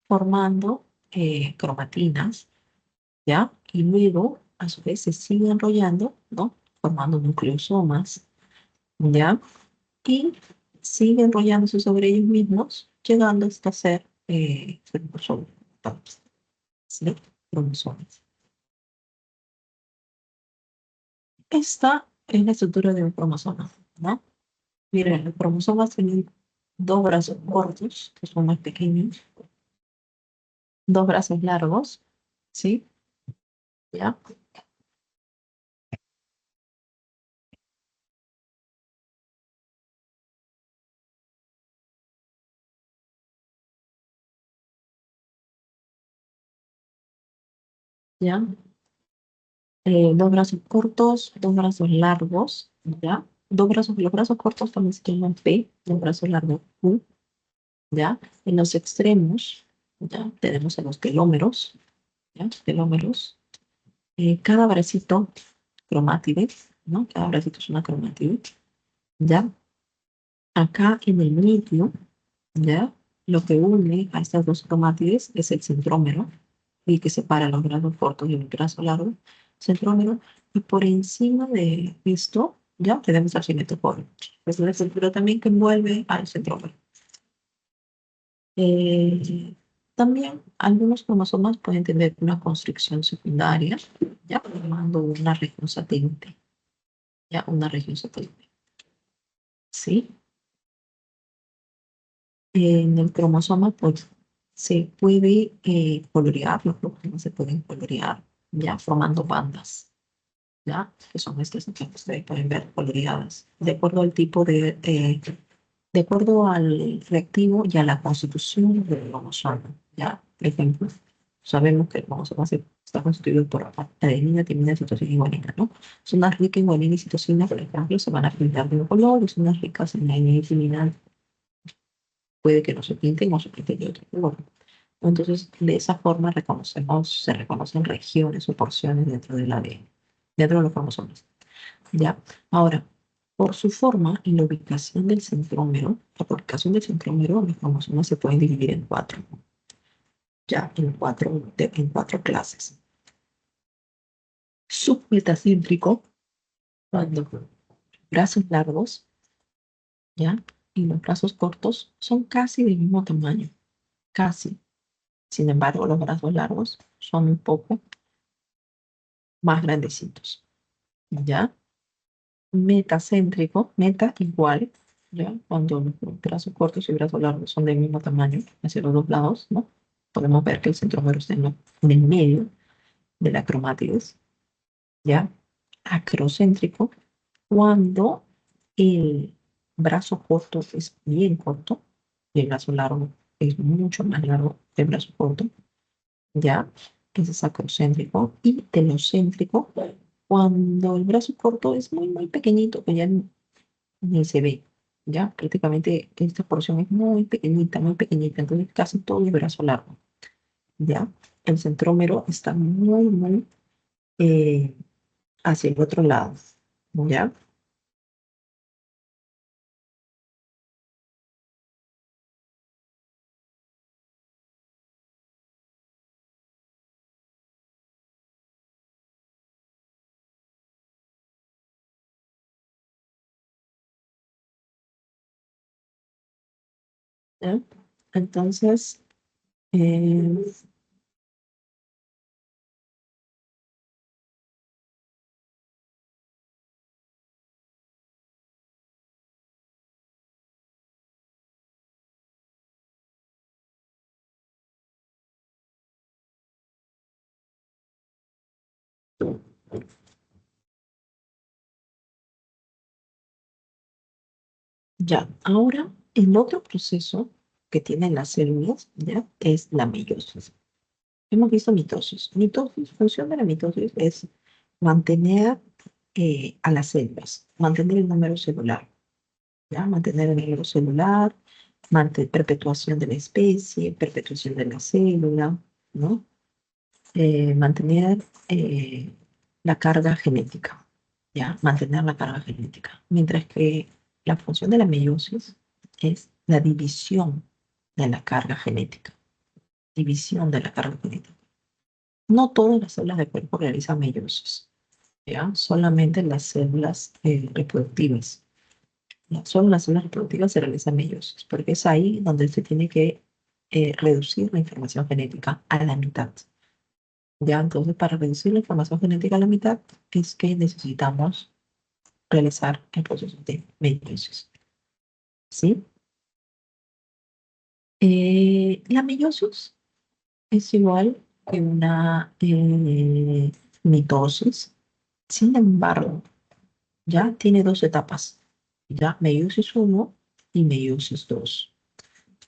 Speaker 1: formando cromatinas, ¿ya? Y luego, a su vez, se sigue enrollando, ¿no? Formando nucleosomas, ¿ya? Y sigue enrollándose sobre ellos mismos, llegando hasta ser cromosomas, ¿sí? Cromosomas. Esta es la estructura de un cromosoma, ¿no? Miren, los cromosomas tienen dos brazos cortos, que son más pequeños, dos brazos largos, ¿sí? ¿Ya? ¿Ya? Dos brazos cortos, dos brazos largos, ¿ya? Los brazos cortos también se llaman P, los brazos largos Q, ¿ya? En los extremos, ¿ya? Tenemos a los telómeros, ¿ya? Telómeros. Cada bracito cromátide, ¿no? Cada bracito es una cromátide, ¿ya? Acá en el medio, ¿ya? Lo que une a estas dos cromátides es el centrómero, y que separa los brazos cortos y el brazo largo, centrómero, y por encima de esto, ya tenemos al cinetocoro. Es la estructura también que envuelve al centrómero. Eh, También algunos cromosomas pueden tener una constricción secundaria, ya formando una región satélite, ya una región satélite. ¿Sí? En el cromosoma, pues, se puede colorear, los cromosomas se pueden colorear, ya formando bandas, ya, que son estas que ustedes pueden ver coloreadas, de acuerdo al tipo de acuerdo al reactivo y a la constitución del cromosoma, ya. Por ejemplo, sabemos que el cromosoma está constituido por adenina, timina, citosina y guanina, ¿no? Son unas ricas en guanina y citosina, por ejemplo, se van a pintar de un color, y son unas ricas en adenina y timina puede que no se pinten o se pinten de otro color. Entonces, de esa forma se reconocen regiones o porciones dentro del ADN, dentro de los cromosomas. ¿Ya? Ahora, por su forma y la ubicación del centrómero, la ubicación del centrómero, los cromosomas se pueden dividir en cuatro, ya, en cuatro clases. Submetacéntrico, cuando brazos largos, ¿ya? Y los brazos cortos son casi del mismo tamaño, casi. Sin embargo, los brazos largos son un poco más grandecitos, ¿ya? Metacéntrico, meta igual, ¿ya? Cuando los brazos cortos y brazos largos son del mismo tamaño hacia los dos lados, ¿no? Podemos ver que el centrómero está en el medio de la cromátides, ¿ya? Acrocéntrico, cuando el brazo corto es bien corto y el brazo largo es mucho más largo que el brazo corto, ¿ya? Ese es acrocéntrico. Y telocéntrico, cuando el brazo corto es muy, muy pequeñito, que ya ni se ve, ¿ya? Prácticamente esta porción es muy pequeñita, entonces casi todo el brazo largo, ¿ya? El centrómero está muy, muy eh, hacia el otro lado, ¿ya? ¿Ya? Entonces, eh, ya, ahora el otro proceso, que tienen las células, ¿ya? Es la meiosis. Hemos visto mitosis. Mitosis, función de la mitosis es mantener a las células, mantener el número celular, ¿ya? Mantener el número celular, perpetuación de la especie, perpetuación de la célula, ¿no? Mantener la carga genética, ¿ya? Mantener la carga genética. Mientras que la función de la meiosis es la división de la carga genética. División de la carga genética. No todas las células del cuerpo realizan meiosis, ¿ya? Solamente las células reproductivas. ¿Ya? Solo en las células reproductivas se realiza meiosis, porque es ahí donde se tiene que reducir la información genética a la mitad. Ya, entonces, para reducir la información genética a la mitad, es que necesitamos realizar el proceso de meiosis. ¿Sí? La meiosis es igual que una mitosis. Sin embargo, ya tiene dos etapas. Ya, meiosis 1 y meiosis 2.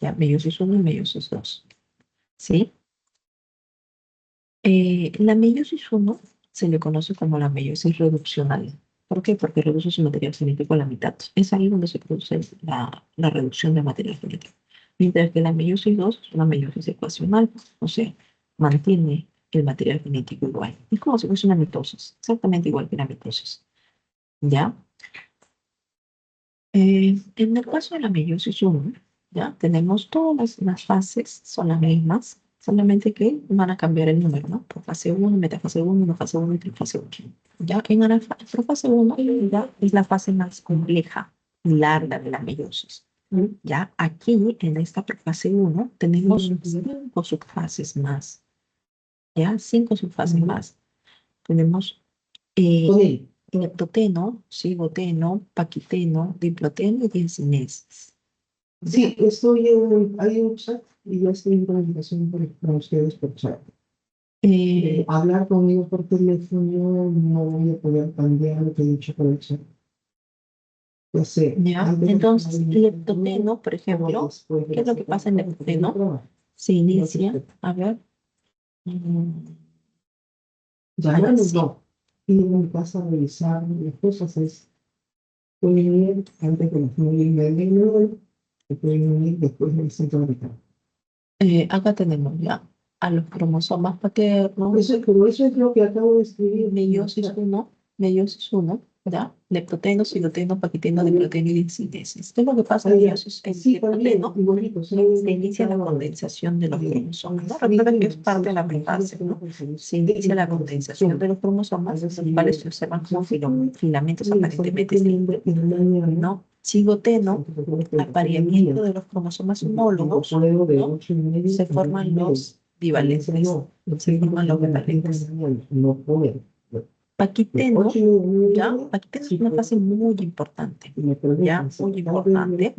Speaker 1: Ya, meiosis 1 y meiosis 2. ¿Sí? La meiosis 1 se le conoce como la meiosis reduccional. ¿Por qué? Porque reduce su material genético a la mitad. Es ahí donde se produce la reducción de material genético. Mientras que la meiosis 2 es una meiosis ecuacional, o sea, mantiene el material genético igual. Es como si fuese una mitosis, exactamente igual que la mitosis. ¿Ya? En el caso de la meiosis 1, ¿ya? Tenemos todas las fases, son las mismas, solamente que van a cambiar el número, ¿no? Por fase 1, metafase 1, monofase 1 y trifase 1. Ya en la fase 1 ya es la fase más compleja y larga de la meiosis. Ya aquí, en esta fase 1, tenemos 5 subfases más. ¿Ya? 5 subfases más. Tenemos leptoteno, cigoteno, paquiteno, diploteno y diencinesis.
Speaker 2: Sí, estoy hay un chat y ya estoy en comunicación con ustedes por chat. Hablar conmigo por teléfono no voy a poder cambiar lo que he dicho por el chat. Ya sé.
Speaker 1: ¿Ya? Entonces, leptoteno, por ejemplo, ¿qué es lo que pasa en leptoteno? Se inicia, a ver.
Speaker 2: Llamarlos no. Ir a mi casa a revisar las cosas es, pueden ir antes de las 9:30 y pueden ir después del centro de la.
Speaker 1: Acá tenemos ya a los cromosomas paternos,
Speaker 2: Pero eso es lo que acabo de escribir.
Speaker 1: meiosis 1, ¿ya? Leptoteno, citoteno, paquiteno, diproteno y diencinesis. ¿Qué es lo que pasa en meiosis? En leptoteno se inicia la condensación de los cromosomas, ¿no? Recuerda que es parte de la fase, ¿no? Se inicia la condensación de los cromosomas, los cuales se observan como filamentos aparentemente simples, ¿no? Cigoteno, apareamiento de los cromosomas homólogos, ¿no? Se forman los bivalentes. Se forman los bivalentes. Paquiteno, ¿ya? Paquiteno es una fase muy importante, ¿ya? Muy importante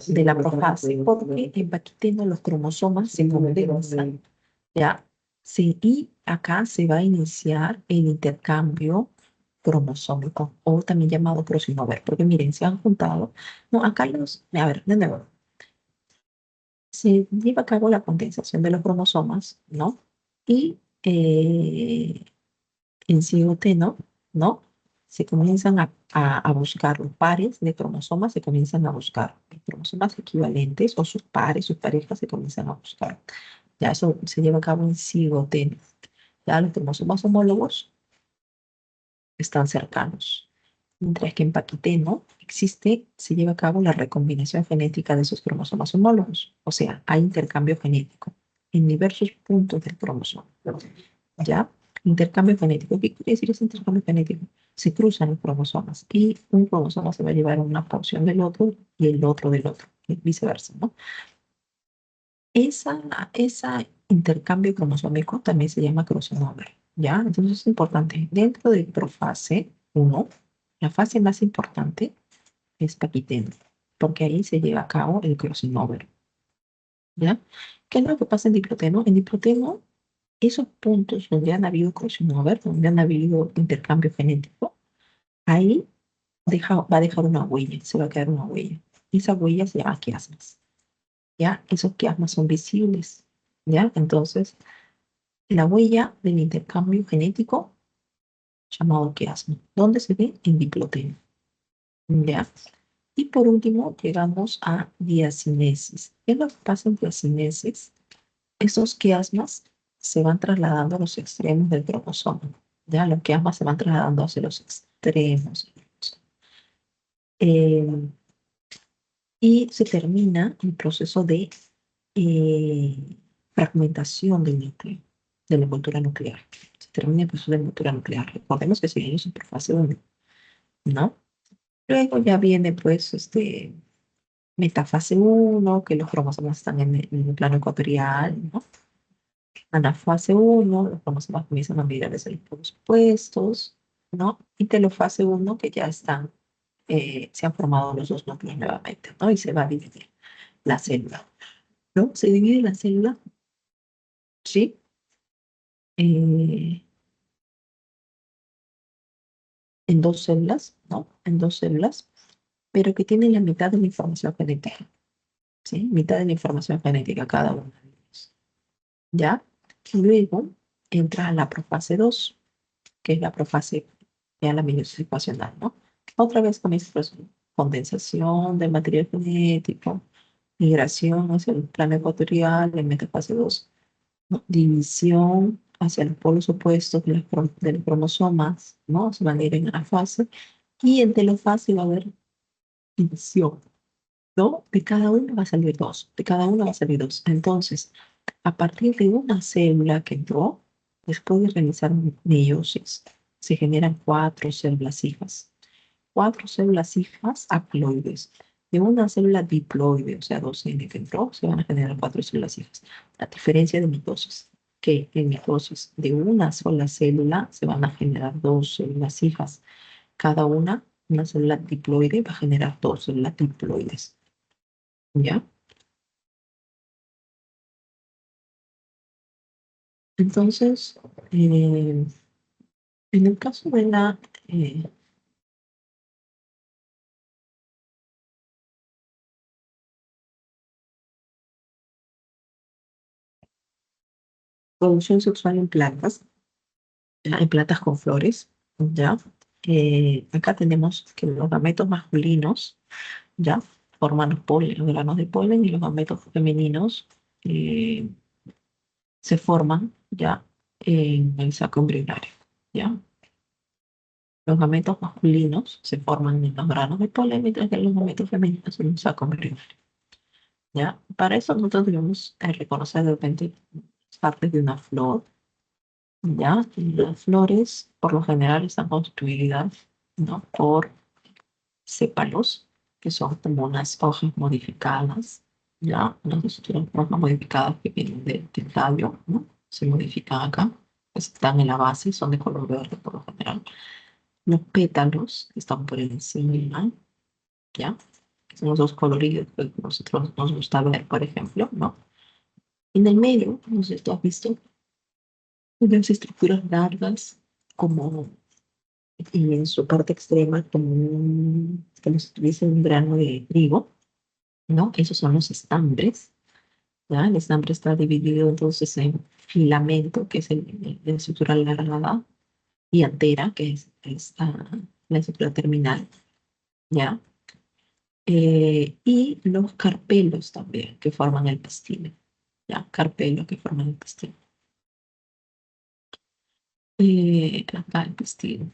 Speaker 1: de la profase, porque en paquiteno los cromosomas se condensan, ¿ya? Sí, y acá se va a iniciar el intercambio cromosómico, o también llamado crossover, porque miren, se han juntado, no, acá a ver, de nuevo, se lleva a cabo la condensación de los cromosomas, ¿no? Y en cigoteno, ¿no? Se comienzan a buscar los pares de cromosomas, se comienzan a buscar los cromosomas equivalentes o sus pares, sus parejas se comienzan a buscar. Ya eso se lleva a cabo en cigoteno. Ya los cromosomas homólogos están cercanos. Mientras que en paquiteno se lleva a cabo la recombinación genética de esos cromosomas homólogos. O sea, hay intercambio genético en diversos puntos del cromosoma. ¿Ya? Intercambio genético. ¿Qué quiere decir ese intercambio genético? Se cruzan los cromosomas y un cromosoma se va a llevar una porción del otro y el otro del otro, y viceversa, ¿no? Esa intercambio cromosómico también se llama crossover, ¿ya? Entonces es importante. Dentro de profase 1, la fase más importante es paquiteno, porque ahí se lleva a cabo el crossover, ¿ya? ¿Qué es lo que pasa en diploteno? En diploteno, esos puntos donde han habido crossover, donde han habido intercambio genético, ahí va a dejar una huella, se va a quedar una huella. Esa huella se llama quiasmas, ¿ya? Esos quiasmas son visibles, ¿ya? Entonces, la huella del intercambio genético, llamado quiasma, ¿dónde se ve? En diploteno, ¿ya? Y por último, llegamos a diacinesis. ¿Qué es lo que pasa en diacinesis? Esos quiasmas se van trasladando a los extremos del cromosoma, ¿ya? Los quiasmas se van trasladando hacia los extremos. Eh, y se termina el proceso de fragmentación del núcleo, de la envoltura nuclear. Se termina el proceso de envoltura nuclear. Recordemos que seguimos en fase 1, ¿no? Luego ya viene, pues, metafase 1, que los cromosomas están en el plano ecuatorial, ¿no? Anafase 1, los cromosomas comienzan a migrar hacia los polos opuestos, ¿no? Y telofase 1, que ya están, se han formado los dos núcleos nuevamente, ¿no? Y se va a dividir la célula, ¿no? Se divide la célula, ¿sí? Eh, en dos células, ¿no? En dos células, pero que tienen la mitad de la información genética, ¿sí? Mitad de la información genética cada una de ellas, ¿ya? Y luego entra la profase 2, que es la profase ya la meiosis ecuacional, ¿no? Otra vez comienza el proceso de condensación del material genético, migración hacia el plano ecuatorial en metafase 2, ¿no? División hacia los polos opuestos de los cromosomas, ¿no? Se van a ir en una fase, y en telofase va a haber división, ¿no? De cada uno va a salir dos, de cada uno va a salir dos. Entonces, a partir de una célula que entró, después de realizar meiosis, se generan cuatro células hijas. Cuatro células hijas haploides. De una célula diploide, o sea, 2N que entró, se van a generar cuatro células hijas. La diferencia de mitosis, que en mitosis de una sola célula se van a generar dos células hijas. Cada una célula diploide va a generar dos células diploides. ¿Ya? Entonces, en el caso de la producción sexual en plantas, ¿ya? En plantas con flores, ¿ya? Acá tenemos que los gametos masculinos, ¿ya? Forman los polen, los granos de polen, y los gametos femeninos eh, se forman, ¿ya? En el saco embrionario, ¿ya? Los gametos masculinos se forman en los granos de polen, mientras que los gametos femeninos en un saco embrionario, ¿ya? Para eso nosotros debemos reconocer de repente partes de una flor, ¿ya? Y las flores, por lo general, están constituidas, ¿no? Por sépalos, que son como unas hojas modificadas, ¿ya? Unas hojas modificadas que vienen del tallo, ¿no? Se modifican acá, están en la base, son de color verde por lo general. Los pétalos están por encima, ¿ya? Que son los dos coloridos que nosotros nos gusta ver, por ejemplo, ¿no? En el medio, no sé si tú has visto, unas estructuras largas, como y en su parte extrema, como si tuviese un grano de trigo, ¿no? Esos son los estambres, ¿ya? El estambre está dividido entonces en filamento, que es la estructura alargada, y antera, que es la estructura terminal, ¿ya? Y los carpelos también, que forman el pistilo, ¿ya? Carpelos que forman el pistilo. Acá el pistilo,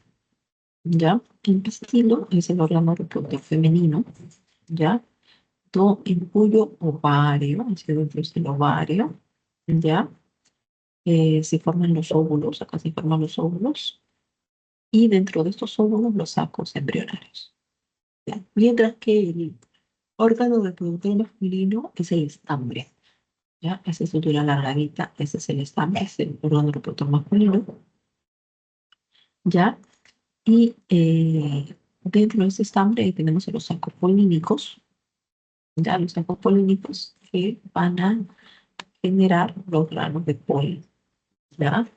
Speaker 1: ¿ya? El pistilo es el órgano reproductor femenino, ¿ya? En cuyo ovario, hacia dentro del ovario, ¿ya? Se forman los óvulos, acá se forman los óvulos, y dentro de estos óvulos los sacos embrionarios, ¿ya? Mientras que el órgano reproductor masculino es el estambre, ¿ya? Esa estructura alargadita, ese es el estambre, es el órgano reproductor masculino, ¿ya? Y dentro de ese estambre tenemos los sacos polínicos, ¿ya? Los sacos polínicos que van a generar los granos de polen, ¿ya?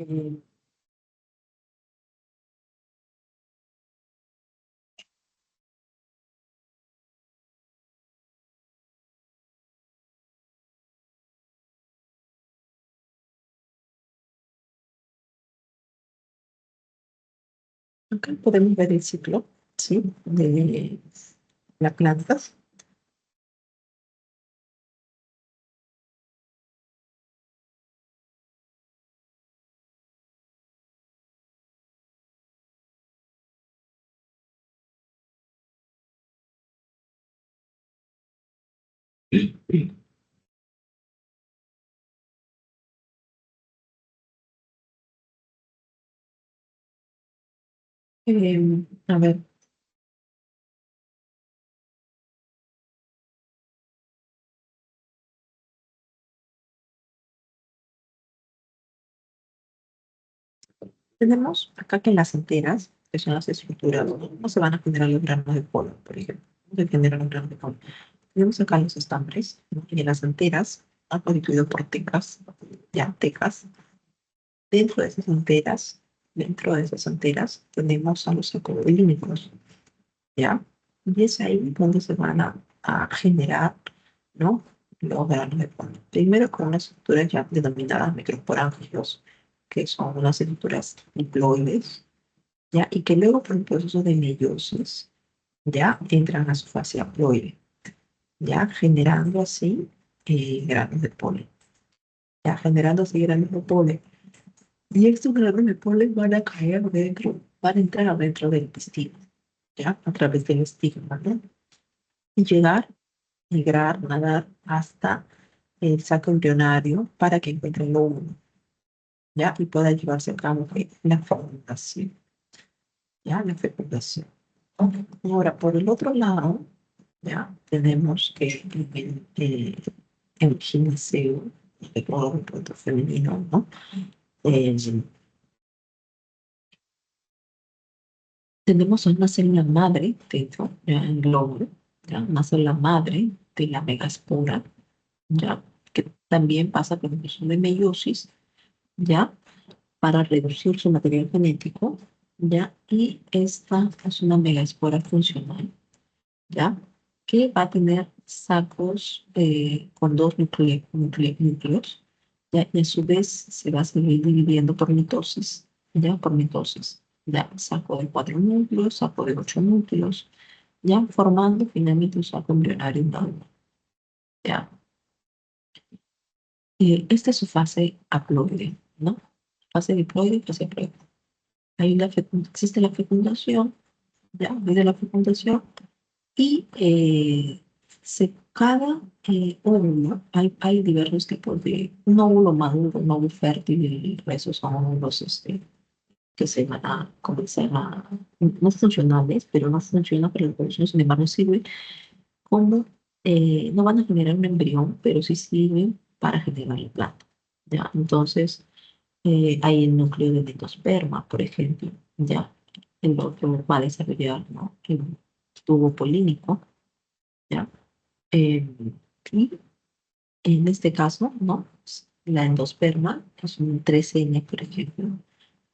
Speaker 1: Eh, Acá podemos ver el ciclo, ¿sí? De las plantas. A ver, tenemos acá que las enteras, que son las estructuras, no se van a generar los granos de polen, por ejemplo. No se generan los granos de polen. Tenemos acá los estambres, ¿no? Y en las enteras, constituido por tecas, ya, tecas. Dentro de esas enteras, tenemos a los sacobelínicos, ¿ya? Y es ahí donde se van a generar, ¿no? Los granos de polen. Primero con unas estructuras ya denominadas microsporángios, que son unas estructuras diploides, ¿ya? Y que luego por un proceso de meiosis, ¿ya? Entran a su fase haploide, ¿ya? Generando así granos de polen, ¿ya? Generando así granos de polen. Y estos granos de polen van a caer dentro, van a entrar dentro del intestino, ¿ya? A través del estigma, ¿no? Y llegar, migrar, nadar hasta el saco embrionario para que encuentre el óvulo, ¿ya? Y pueda llevarse a cabo la fecundación, ¿ya? La fecundación. Ok. Ahora, por el otro lado, ya tenemos que el gineceo, de todo el punto femenino, ¿no? Eh, Tenemos una célula madre dentro, ya en el óvulo, ya una célula madre de la megaspora, ya que también pasa por un proceso de meiosis, ya para reducir su material genético, ya y esta es una megaspora funcional, ya que va a tener sacos con dos núcleos, ya y a su vez se va a seguir dividiendo por mitosis, ya por mitosis. Ya, saco de 4 núcleos, saco de 8 núcleos, ya formando finalmente un saco embrionario maduro. Ya. Esta es su fase haploide, ¿no? Fase diploide, fase haploide. Ahí existe la fecundación, ya, de la fecundación, y cada óvulo, hay diversos tipos de un óvulo maduro, un óvulo fértil, y esos son óvulos que se van a comenzar a, no funcionales, pero no funcionan para la reproducción, sin embargo sirven como, no van a generar un embrión, pero sí sirven para generar el plato. ¿Ya? Entonces, hay el núcleo del endosperma, por ejemplo, ¿ya? El otro va a desarrollar, ¿no? El tubo polínico, ¿ya? Eh, y en este caso, ¿no? La endosperma es un 3N, por ejemplo,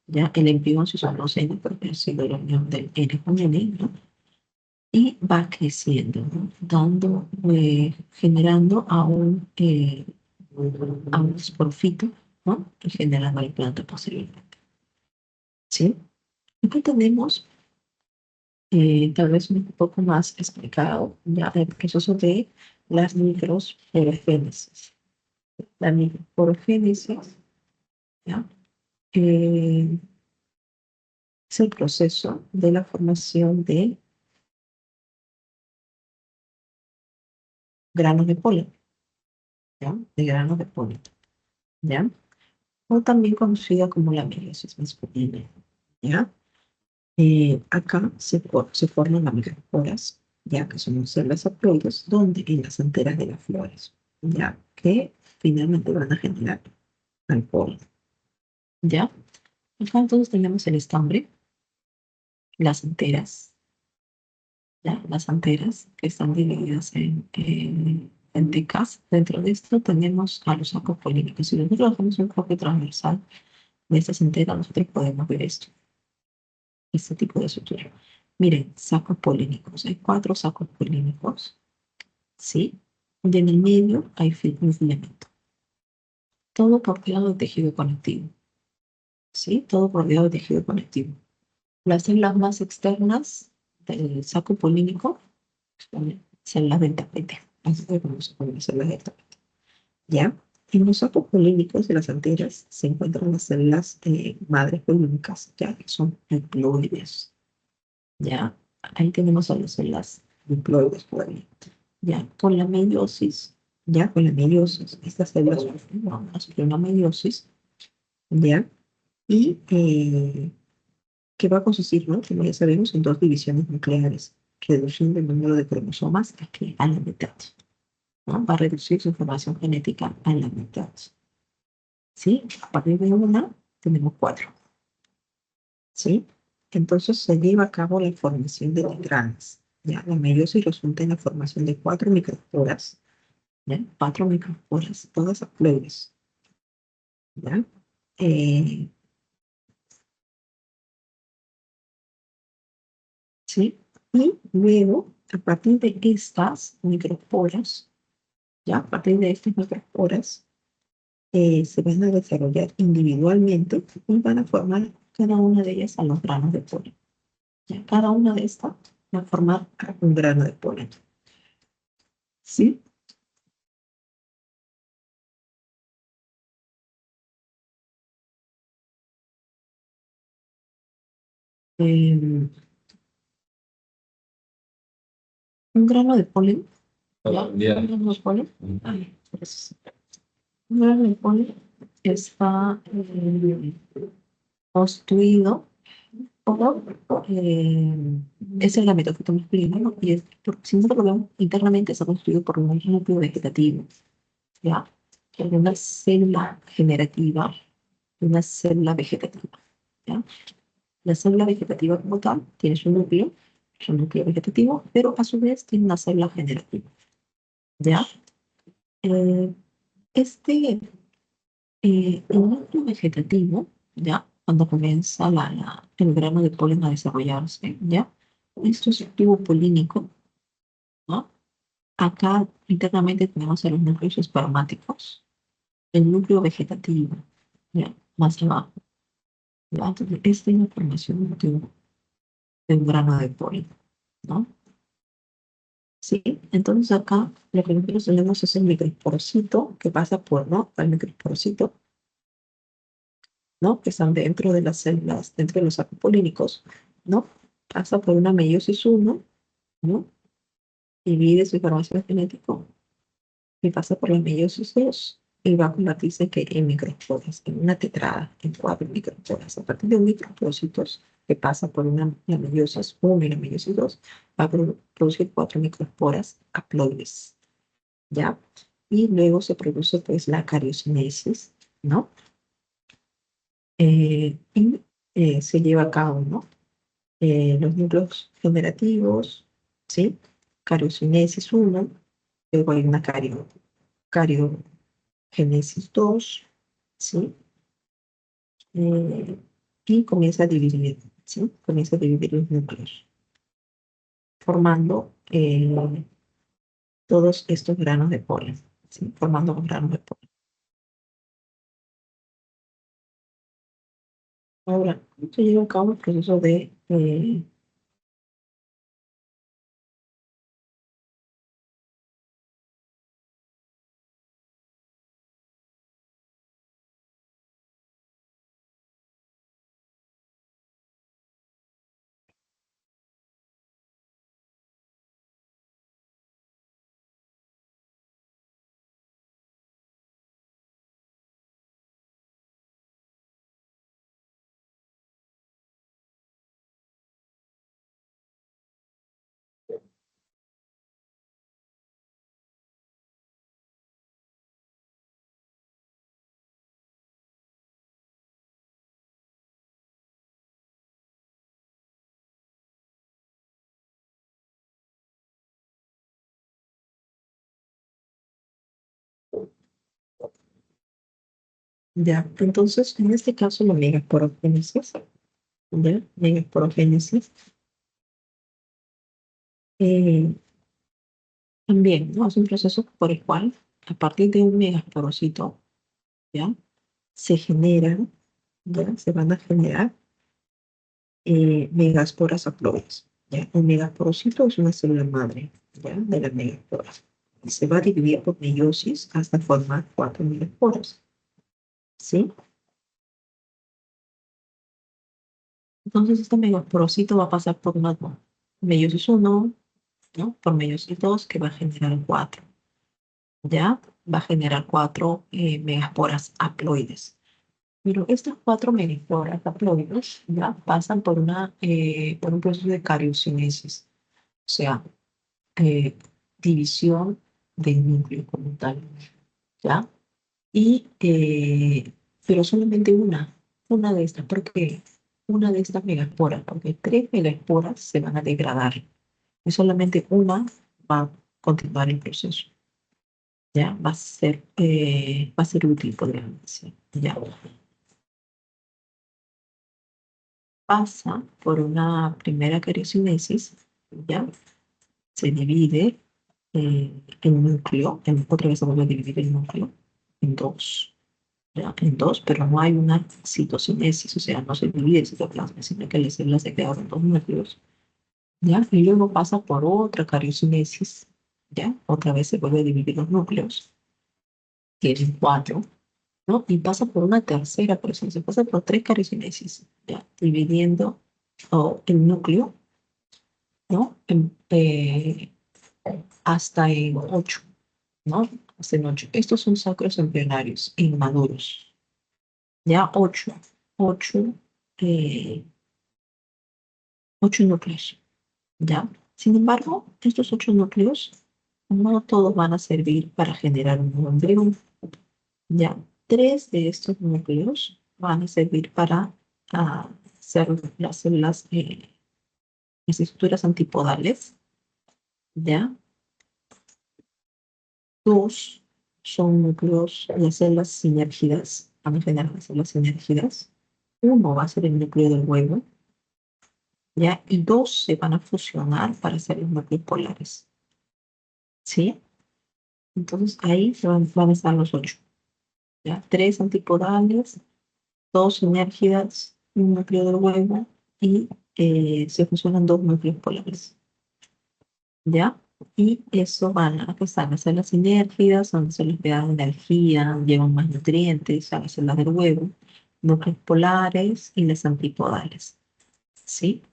Speaker 1: ¿ya? El embrión si son 2N, porque ha sido la unión del N con N, ¿no? Y va creciendo, ¿no? Generando a un esporfito, ¿no? Y generando el planta posteriormente, ¿sí? Acá tenemos, tal vez un poco más explicado, ya el proceso de las microsporogénesis. La microsporogénesis, ¿ya? Eh, es el proceso de la formación de granos de polen, ¿ya? De granos de polen, ¿ya? O también conocida como la meiosis masculina, ¿ya? Acá se forman las microsporas, ya que son células haploides, donde en las anteras de las flores, ya que finalmente van a generar al polen, ¿ya? Acá entonces tenemos el estambre, las anteras, ¿ya? Las anteras que están divididas en tecas. Dentro de esto tenemos a los sacos polínicos. Si nosotros hacemos un enfoque transversal, de estas antenas nosotros podemos ver esto, este tipo de estructura. Miren, sacos polínicos. Hay 4 sacos polínicos, ¿sí? Y en el medio hay un filamento. Todo rodeado de tejido conectivo, ¿sí? Todo rodeado de tejido conectivo. Las células más externas del saco polínico son células del tapete. Así que vamos a poner células del tapete. ¿Ya? En los sacos polínicos de las anteras se encuentran las células madres polínicas, ya que son diploides. ¿Ya? Ahí tenemos a las células diploides por ahí. ¿Ya? Con la meiosis, ¿ya? Con la meiosis, estas células van a sufrir una meiosis, ¿ya? Y que va a consistir, ¿no? Como ya sabemos, en 2 divisiones nucleares, reduciendo el número de cromosomas a la mitad, ¿no? Va a reducir su información genética a la mitad, ¿sí? A partir de una, tenemos 4, ¿sí? Entonces se lleva a cabo la formación de membranas, ¿ya? La meiosis resulta en la formación de 4 microesporas, ¿ya? 4 microesporas, todas haploides, ¿ya? Eh, ¿Sí? Y luego, a partir de estas microesporas, ¿ya? A partir de estas microesporas, se van a desarrollar individualmente y van a formar cada una de ellas a los granos de polen. ¿Ya? Cada una de estas va a formar un grano de polen. ¿Sí? Eh, un grano de polen. ¿Ya? Un grano de polen. Ay, pues, un grano de polen está construido por, esa es la metafitomasculina, ¿no? Y si nosotros lo vemos internamente, está construido por un núcleo vegetativo, ¿ya? Que es una célula generativa, una célula vegetativa, ¿ya? La célula vegetativa como tal tiene su núcleo vegetativo, pero a su vez tiene una célula generativa, ¿ya? Eh, este, el núcleo vegetativo, ¿ya? Cuando comienza el grano de polen a desarrollarse, ¿ya? Esto es un tubo polínico, ¿no? Acá internamente tenemos a los núcleos espermáticos, el núcleo vegetativo, ¿ya? Más abajo, ¿ya? Entonces, esta es la formación de un grano de polen, ¿no? Sí, entonces acá lo que nosotros tenemos es el microsporocito que pasa por, ¿no? El microsporocito, ¿no? Que están dentro de las células, dentro de los sacos polínicos, ¿no? Pasa por una meiosis uno, ¿no? Divide su información genética y pasa por la meiosis 2 y va a convertirse en microesporas, en una tetrada, en 4 microesporas. A partir de un microporocitos que pasa por la meiosis 1 y la meiosis 2, va a producir 4 microesporas haploides, ¿ya? Y luego se produce pues la cariocinesis, ¿no? Y se lleva a cabo, ¿no? Los núcleos generativos, ¿sí? Cariocinesis 1, luego hay una cariogenesis 2, ¿sí? Eh, y comienza a dividir, ¿sí? Comienza a dividir los núcleos, formando todos estos granos de polen, ¿sí? Formando los granos de polen. Ahora, se lleva a cabo el proceso de Ya, entonces, en este caso, la megasporogénesis, ya, megasporogénesis, eh, también, ¿no? Es un proceso por el cual, a partir de un megasporocito, ya, se generan, ya, se van a generar megasporas haploides, ya. Un megasporocito es una célula madre, ya, de la megaspora. Y se va a dividir por meiosis hasta formar 4 megasporas, ¿sí? Entonces, este megasporocito va a pasar por una meiosis uno, ¿no? Por meiosis 2, que va a generar 4, ¿ya? Va a generar 4 megasporas haploides. Pero estas 4 megasporas haploides ya pasan por un proceso de cariocinesis, o sea, eh, división del núcleo como tal, ¿ya? Pero solamente una de estas, porque una de estas megasporas, porque 3 megasporas se van a degradar y solamente una va a continuar el proceso, ¿ya? Va a ser útil, podríamos decir, ¿ya? Pasa por una primera cariocinesis, ¿ya? Se divide el núcleo, otra vez se vuelve a dividir el núcleo en dos, ¿ya? En dos, pero no hay una citocinesis, o sea, no se divide el citoplasma, sino que las células se quedan en dos núcleos, ¿ya? Y luego pasa por otra cariocinesis, ¿ya? Otra vez se vuelve a dividir los núcleos, que es cuatro, ¿no? Y pasa por una tercera cariocinesis, pasa por tres cariocinesis, ¿ya? Dividiendo el núcleo, ¿no? Hasta en ocho, ¿no? Hasta en ocho. Estos son sacros embrionarios inmaduros, ¿ya? Ocho, eh, ocho núcleos, ¿ya? Sin embargo, estos ocho núcleos no todos van a servir para generar un nuevo embrión, ¿ya? Tres de estos núcleos van a servir para hacer las células, las estructuras antipodales, ¿ya? Dos son núcleos, las células sinérgidas, van a generar las células sinérgidas. Uno va a ser el núcleo del huevo, ¿ya? Y dos se van a fusionar para hacer los núcleos polares, ¿sí? Entonces ahí van a estar los ocho, ¿ya? Tres antipodales, dos sinérgidas, un núcleo del huevo y se fusionan dos núcleos polares, ¿ya? Y eso van a pasar las células sinérgidas, donde se les da energía, llevan más nutrientes a las células del huevo, núcleos polares y las antipodales, ¿sí?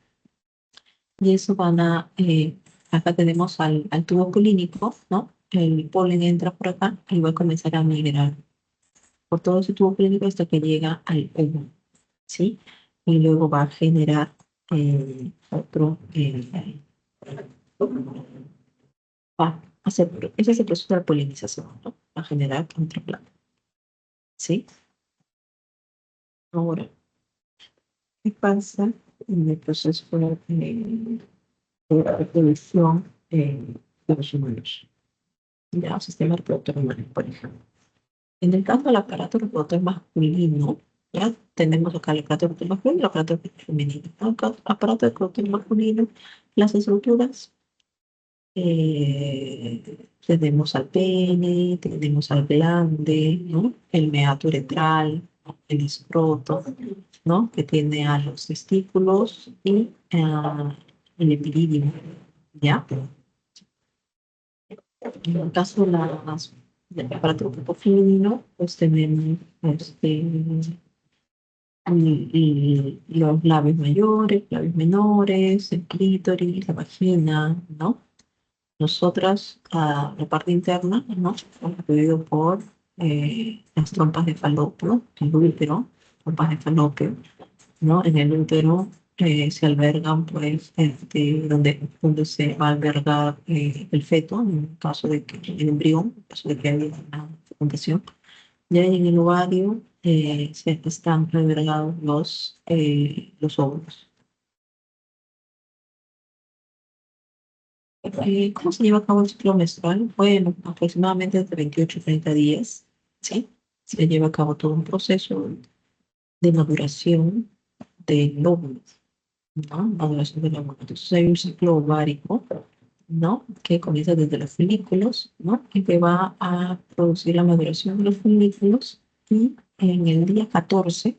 Speaker 1: Y eso acá tenemos al tubo polínico, ¿no? El polen entra por acá y va a comenzar a migrar por todo ese tubo polínico hasta que llega al huevo, ¿sí? Y luego va a generar otro, va a hacer, ese es el proceso de la polinización, ¿no? Va a generar otra planta, ¿sí? Ahora, ¿qué pasa en el proceso de reproducción de los humanos? Ya, sistema reproductor humano, por ejemplo. En el caso del aparato reproductor masculino, ya tenemos acá el aparato reproductor masculino y el aparato reproductor femenino. En el aparato reproductor masculino, las estructuras, tenemos al pene, tenemos al glande, ¿no? El meato uretral, ¿no? El escroto, ¿no? Que tiene a los testículos y el epidídimo, ¿ya? En el caso de del aparato reproductor femenino, pues tenemos los labios mayores, labios menores, el clítoris, la vagina, ¿no? Nosotras, la parte interna, ¿no? Constituido por las trompas de falopio, el útero, trompas de falopio, ¿no? En el útero se albergan, pues, donde se va a albergar el feto, en caso de que el embrión, en caso de que haya una fecundación. Ya en el ovario están albergados los óvulos. ¿Cómo se lleva a cabo el ciclo menstrual? Bueno, aproximadamente entre 28 y 30 días, ¿sí? se lleva a cabo todo un proceso de maduración del óvulo, ¿no? Maduración del óvulo. Entonces hay un ciclo ovárico, ¿no? Que comienza desde los folículos, ¿no? Y que va a producir la maduración de los folículos y en el día 14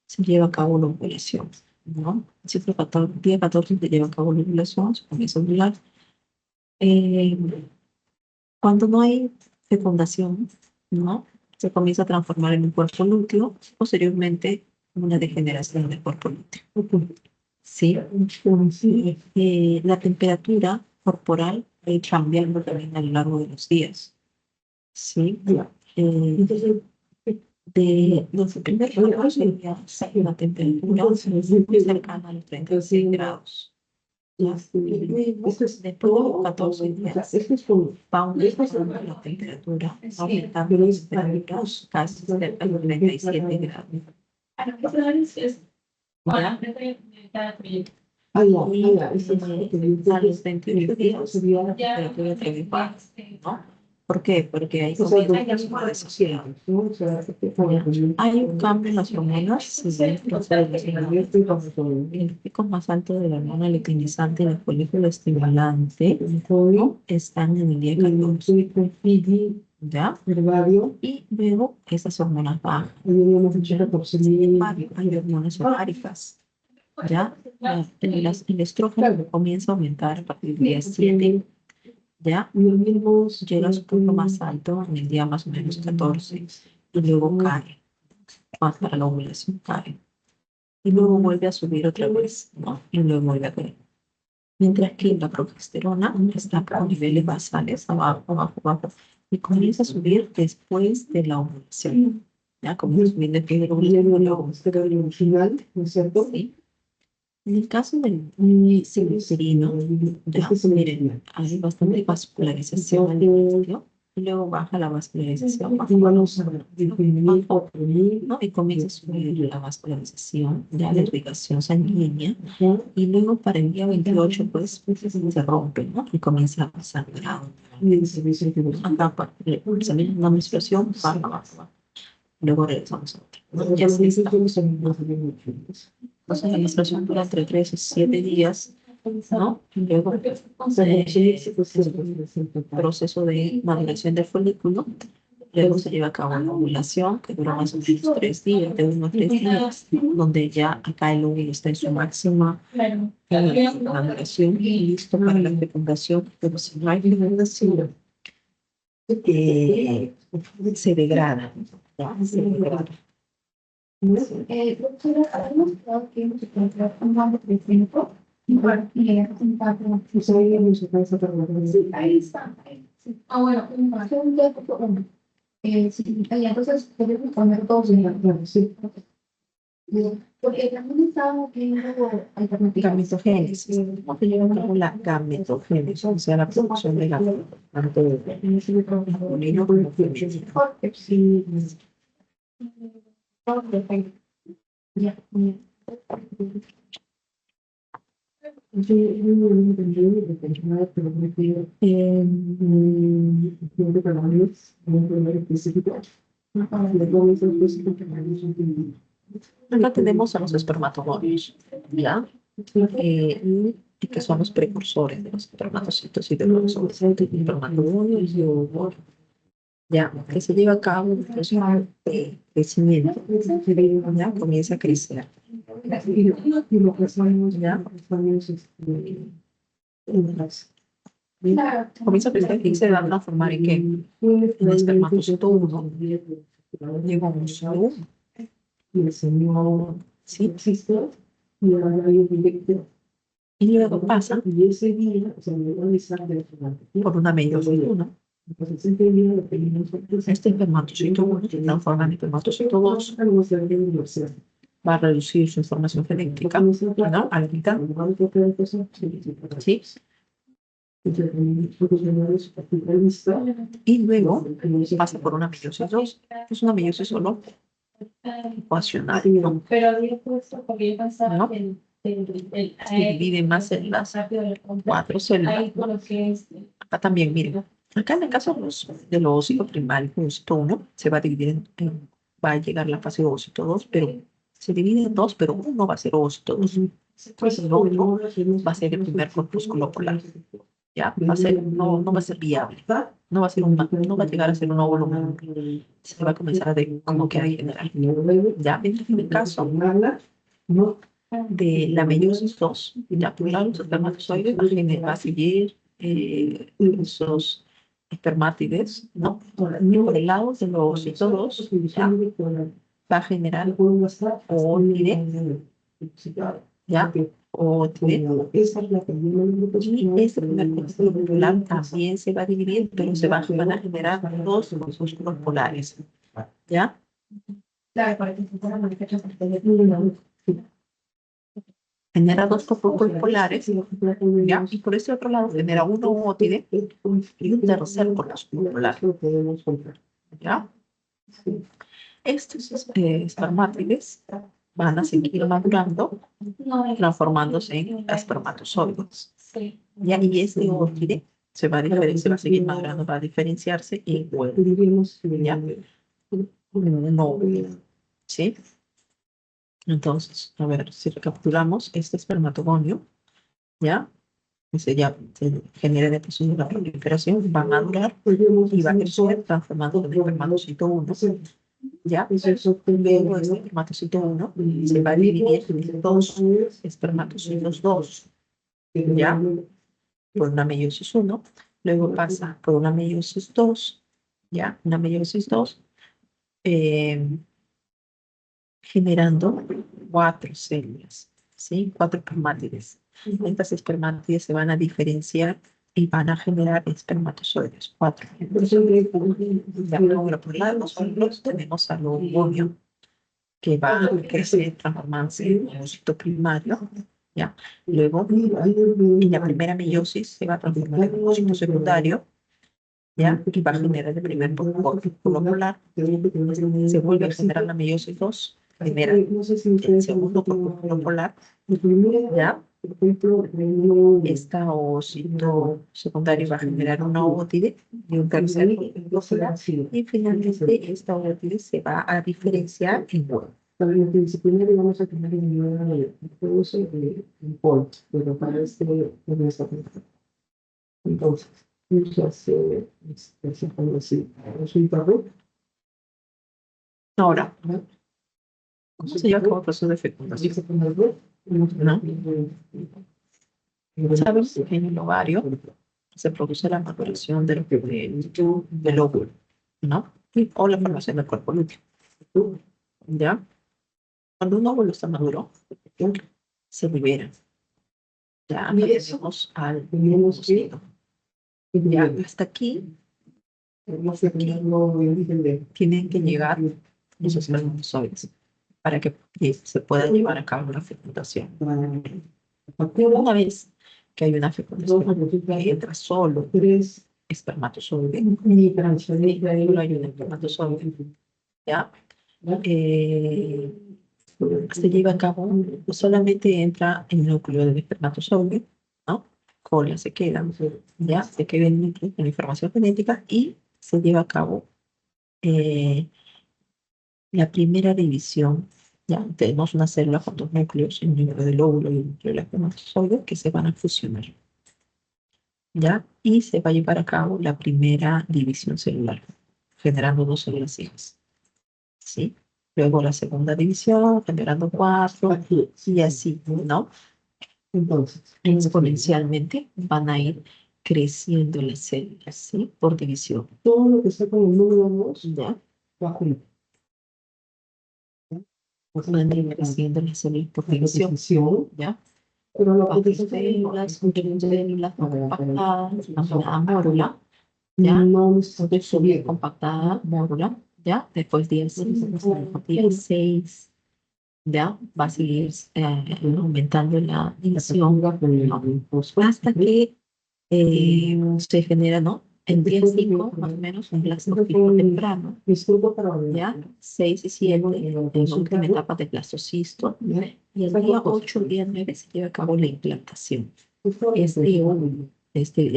Speaker 1: se lleva a cabo la ovulación, ¿no? El ciclo 14, día 14 se lleva a cabo la ovulación, se comienza a ovular. Eh, Cuando no hay fecundación, ¿no? Se comienza a transformar en un cuerpo lúteo, posteriormente una degeneración del cuerpo lúteo. ¿Sí? La temperatura corporal va a ir cambiando también a lo largo de los días. ¿Sí? Entonces, de los primeros grados sería la temperatura muy cercana a los 36 grados. Después de los 14 días, va aumentando la temperatura, aumentando las temperaturas casi cerca de los 37 grados. ¿Ya? Y a los 28 días, la temperatura también baja, ¿no? ¿Por qué? Porque ahí comienza la desociación. Hay un cambio en las hormonas, sí, el pico más alto de la hormona luteinizante y el folículo estimulante, ¿no? Están en el día 14. ¿Ya? Y luego esas hormonas bajan. Sin embargo, hay hormonas ováricas. ¿Ya? El estrógeno comienza a aumentar a partir del día 7, ¿ya? Llega a su punto más alto en el día más o menos 14 y luego cae, para la ovulación cae. Y luego vuelve a subir otra vez, ¿no? Y luego vuelve a caer. Mientras que la progesterona está con niveles basales, abajo, abajo, abajo, y comienza a subir después de la ovulación. ¿Ya? Comienza a subir después de la ovulación. Final, ¿no es cierto? Sí. En el caso del ciclo uterino, ya, miren, hay bastante vascularización al inicio, y luego baja la vascularización, baja, ¿no? Y comienza a subir la vascularización, ya la irrigación sanguínea, y luego para el día 28, pues, se rompe, ¿no? Y comienza a sangrar. Acá, una menstruación, baja, baja, baja. Luego regresamos a otra. Y así está. Entonces la menstruación dura entre 3 y 7 días, ¿no? Y luego proceso de maduración del folículo. Luego se lleva a cabo una ovulación que dura más o menos 3 días, de 1 a 3 días, donde ya acá el óvulo está en su máxima maduración y listo para la fecundación. Pero si no hay fecundación, se degrada. ¿Ya? Se degrada.
Speaker 3: Doctora, habíamos quedado que hemos encontrado un cambio de tiempo y para que sí, ahí está. Sí. Ah, bueno, un tiempo, uno. Sí, y entonces podemos poner dos en la sí. Bien, porque también estábamos viendo alternativas.
Speaker 1: Gametogénesis. ¿Cómo se lleva a cabo la gametogénesis? O sea, la producción de gametos, tanto de masculino como femenino.
Speaker 3: Sí. Ya.
Speaker 1: Acá tenemos a los espermatogonios, ¿ya? Y que son los precursores de los espermatocitos y de los espermatogonios y ovarios. Ya, que se lleva a cabo un proceso de crecimiento, ya comienza a crecer. Ya, comienza a crecer y se va a transformar en qué? En espermatocito 1, llega un óvulo, ¿sí? Y luego pasa por una meiosis 1. Este espermatocito 1 se transforma en espermatocito 2, va a reducir su información genética, ¿no? A la mitad. ¿Sí? Y luego pasa por una meiosis 2, que es una meiosis solo ecuacional, ¿no?
Speaker 3: Pero había puesto porque yo pensaba
Speaker 1: ¿No?
Speaker 3: que
Speaker 1: Se divide en más células, 4 células, ¿no? Acá también, miren, acá en el caso de los ovocitos primarios, ovocito 1 se va a dividir en va a llegar la fase ovocito 2, pero se divide en dos, pero uno va a ser ovocito 2. Pues el otro va a ser el primer corpúsculo polar. ¿Ya? Va a ser, no va a ser viable. No va a ser no va a llegar a ser un óvulo. Se va a comenzar a como que a generar. Ya, en el caso de la meiosis 2, ya por lado los espermatozoides va a seguir esos espermátides, ¿no? Por el lado del ovocito 2, ya va a generar ótide, ya, ótide. Y este primer corpúsculo polar también se va a dividir, pero van a generar dos corpúsculos polares, ¿ya? Genera dos corpúsculos polares, ¿ya? Y por ese otro lado genera uno ótide y un tercer corpúsculo polar, ¿ya? Estos espermátides van a seguir madurando, transformándose en espermatozoides. ¿Ya? Y este ótide se va a seguir madurando, va a diferenciarse en huevo, ¿ya? Un óvulo, ¿sí? Entonces, a ver, si recapitulamos, este espermatogonio, ¿ya? Que se genera después de la proliferación, va a madurar y va a crecer transformándose en espermatocito 1, ¿ya? Luego este espermatocito 1 se va a dividir en dos espermatocitos 2, ¿ya? Por una meiosis 1, luego pasa por una meiosis 2, ¿ya? Una meiosis 2, generando 4 células, ¿sí? 4 espermátides. Estas espermátides se van a diferenciar y van a generar espermatozoides, 4. Ya por lado, nosotros tenemos al ovogonio, que va a crecer, transformarse en ovocito primario, ¿ya? Luego, en la primera meiosis se va a transformar en ovocito secundario, ¿ya? Y va a generar el primer corpúsculo polar. Se vuelve a generar la meiosis 2, genera el segundo corpúsculo polar, ¿ya? Esta ovocito secundario va a generar una ótide y un tercer corpúsculo polar, y finalmente esta ótide se va a diferenciar en huevo.
Speaker 2: Para la interdisciplinaria vamos a tener un uso de import, pero para en esta parte. Entonces, ya se pone así, resulta
Speaker 1: Ahora, ¿cómo se lleva a cabo el proceso de fecundación? ¿No? Sabes que en el ovario se produce la maduración del óvulo, ¿no? O la formación del cuerpo lúteo, ¿ya? Cuando un óvulo está maduro, se libera. Ya tenemos al ovocito. Ya hasta aquí tienen que llegar los espermatozoides para que se pueda llevar a cabo la fecundación. Una vez que hay una fecundación, que entra solo espermatozoide, solo hay un espermatozoide, ¿ya? Se lleva a cabo, solamente entra el núcleo del espermatozoide, ¿no? Cola se queda, ya se queda el núcleo con la información genética y se lleva a cabo la primera división. Ya tenemos una célula con dos núcleos, el núcleo del óvulo y el núcleo del espermatozoide, que se van a fusionar, ¿ya? Y se va a llevar a cabo la primera división celular, generando dos células hijas, ¿sí? Luego la segunda división, generando 4, y así, ¿no? Entonces, exponencialmente van a ir creciendo las células, ¿sí? Por división.
Speaker 2: todo lo que está con el número 2,
Speaker 1: ¿Ya?
Speaker 2: va junto.
Speaker 1: Van a ir creciendo las células por división, ¿ya?
Speaker 2: Pero la
Speaker 1: Bajo células, muchas células no compactadas, una mórula, ¿ya?
Speaker 2: no está
Speaker 1: Subir compactada, mórula, ¿ya? Después día 6, ¿ya? Va a seguir aumentando la división, ¿no? Hasta que se genera, ¿no? En día 5, más o menos, un blastocisto temprano, ¿ya? 6 y 7, en última etapa de blastocisto, y el día 8, día 9, se lleva a cabo la implantación. Este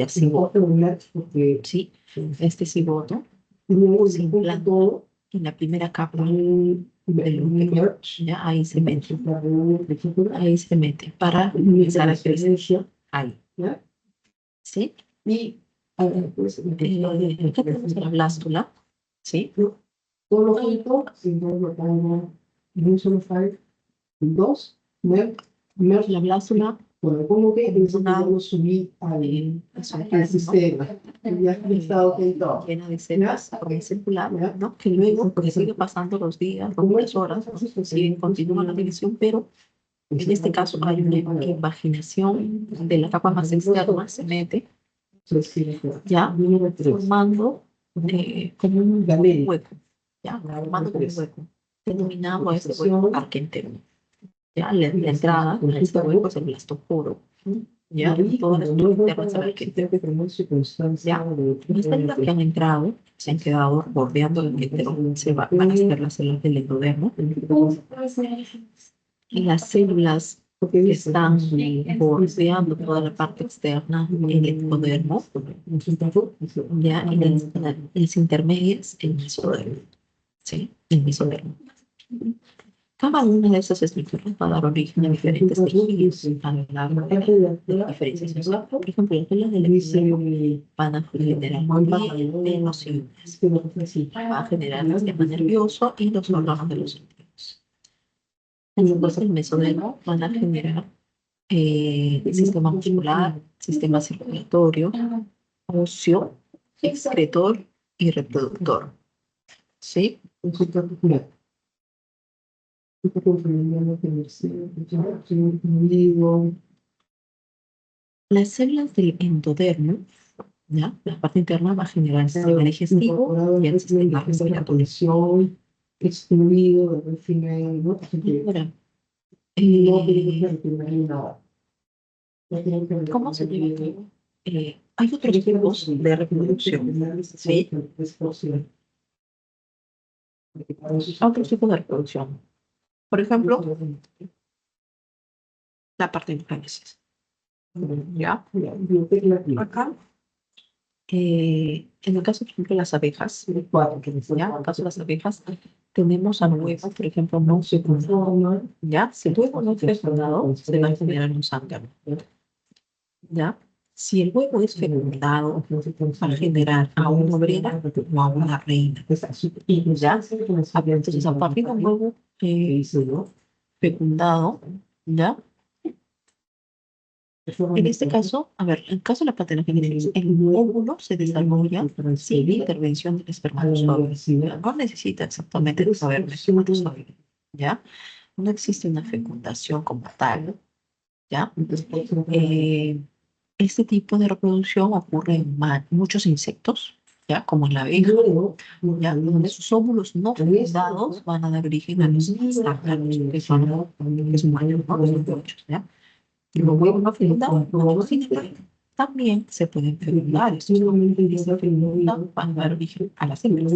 Speaker 1: cigoto, ¿sí? Este cigoto se implanta en la primera capa del útero. Ya ahí se mete. Ahí se mete para empezar a crecer. Ahí. ¿Sí? Acá tenemos la blástula. ¿Sí?
Speaker 2: Todo lo junto, si no lo pongo en un solo file, en dos,
Speaker 1: La blástula
Speaker 2: bueno, como que es
Speaker 1: una
Speaker 2: lo subí al
Speaker 1: al
Speaker 2: sistema. Ya está ok todo.
Speaker 1: llena de cepas forma circular, ¿no? Que luego sigue pasando los días, las horas, ¿no? Sigue, continúa la división, pero en este caso hay una invaginación de la capa más externa, se mete, ya, formando como un hueco, ya, formando como un hueco, denominado ese hueco arquentero. Ya, la entrada a este hueco es el blastoporo, ya, y todas las internas del arquentero. Ya, las células que han entrado, se han quedado bordeando el arquentero, van a ser las células del endodermo, y las células que están bordeando toda la parte externa en el endodermo, ya, y las intermedias en el mesodermo, ¿sí? El mesodermo. Cada una de esas estructuras va a dar origen a diferentes tejidos a lo largo de la diferenciación. Por ejemplo, las células del epitelio van a generar venosinas, va a generar el sistema nervioso y los órganos de los sentidos. Las del mesodermo van a generar el sistema muscular, sistema circulatorio, óseo, excretor y reproductor. ¿Sí? Las células del endodermo, ¿ya? La parte interna va a generar el sistema digestivo y el sistema respiratorio.
Speaker 2: Excluido del final, ¿no?
Speaker 1: Ahora, ¿cómo se lleva a cabo? Hay otros tipos de reproducción, ¿sí? Otros tipos de reproducción. Por ejemplo, la partenogenesis. ¿Ya? Acá, en el caso, por ejemplo, de las abejas, ¿ya? En el caso de las abejas, tenemos al huevo, por ejemplo, no fecundado, ¿ya? Si el huevo no es fecundado, se va a generar un zángano, ¿ya? Si el huevo es fecundado, va a generar a una obrera o a una reina, ¿ya? Entonces, a partir de un huevo fecundado, ¿ya? En este caso, a ver, en el caso de la partenogenesis, el óvulo se desarrolla sin intervención del espermatozoide. No necesita exactamente saber el espermatozoide, ¿ya? No existe una fecundación como tal, ¿ya? Este tipo de reproducción ocurre en muchos insectos, ¿ya? Como en la abeja, ¿ya? Donde sus óvulos no fecundados van a dar origen a los zácaros, que son mayor, ¿no? Los ocho, ¿ya? Los huevos no fecundados, sin embargo, también se pueden fecundar. Estos se fecundan para dar origen a las hembras.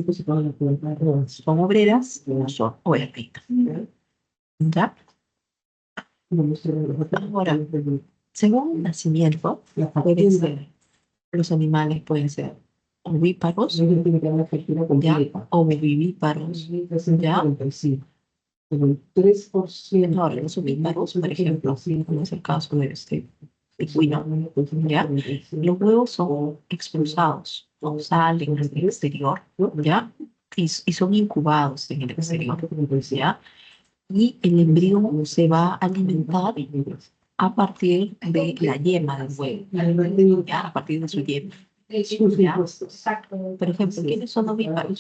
Speaker 1: Son obreras, no son oerditas. ¿Ya? Ahora, según el nacimiento, pueden ser, los animales pueden ser ovíparos, ¿ya? Ovovivíparos, ¿ya?
Speaker 2: El 3%.
Speaker 1: Ahora, los ovíparos, por ejemplo, como es el caso de este pingüino, ¿ya? Los huevos son expulsados o salen al exterior, ¿ya? Y son incubados en el exterior, ¿ya? Y el embrión se va a alimentar a partir de la yema del huevo, ¿ya? A partir de su yema. ¿Ya? Por ejemplo, ¿quiénes son ovíparos?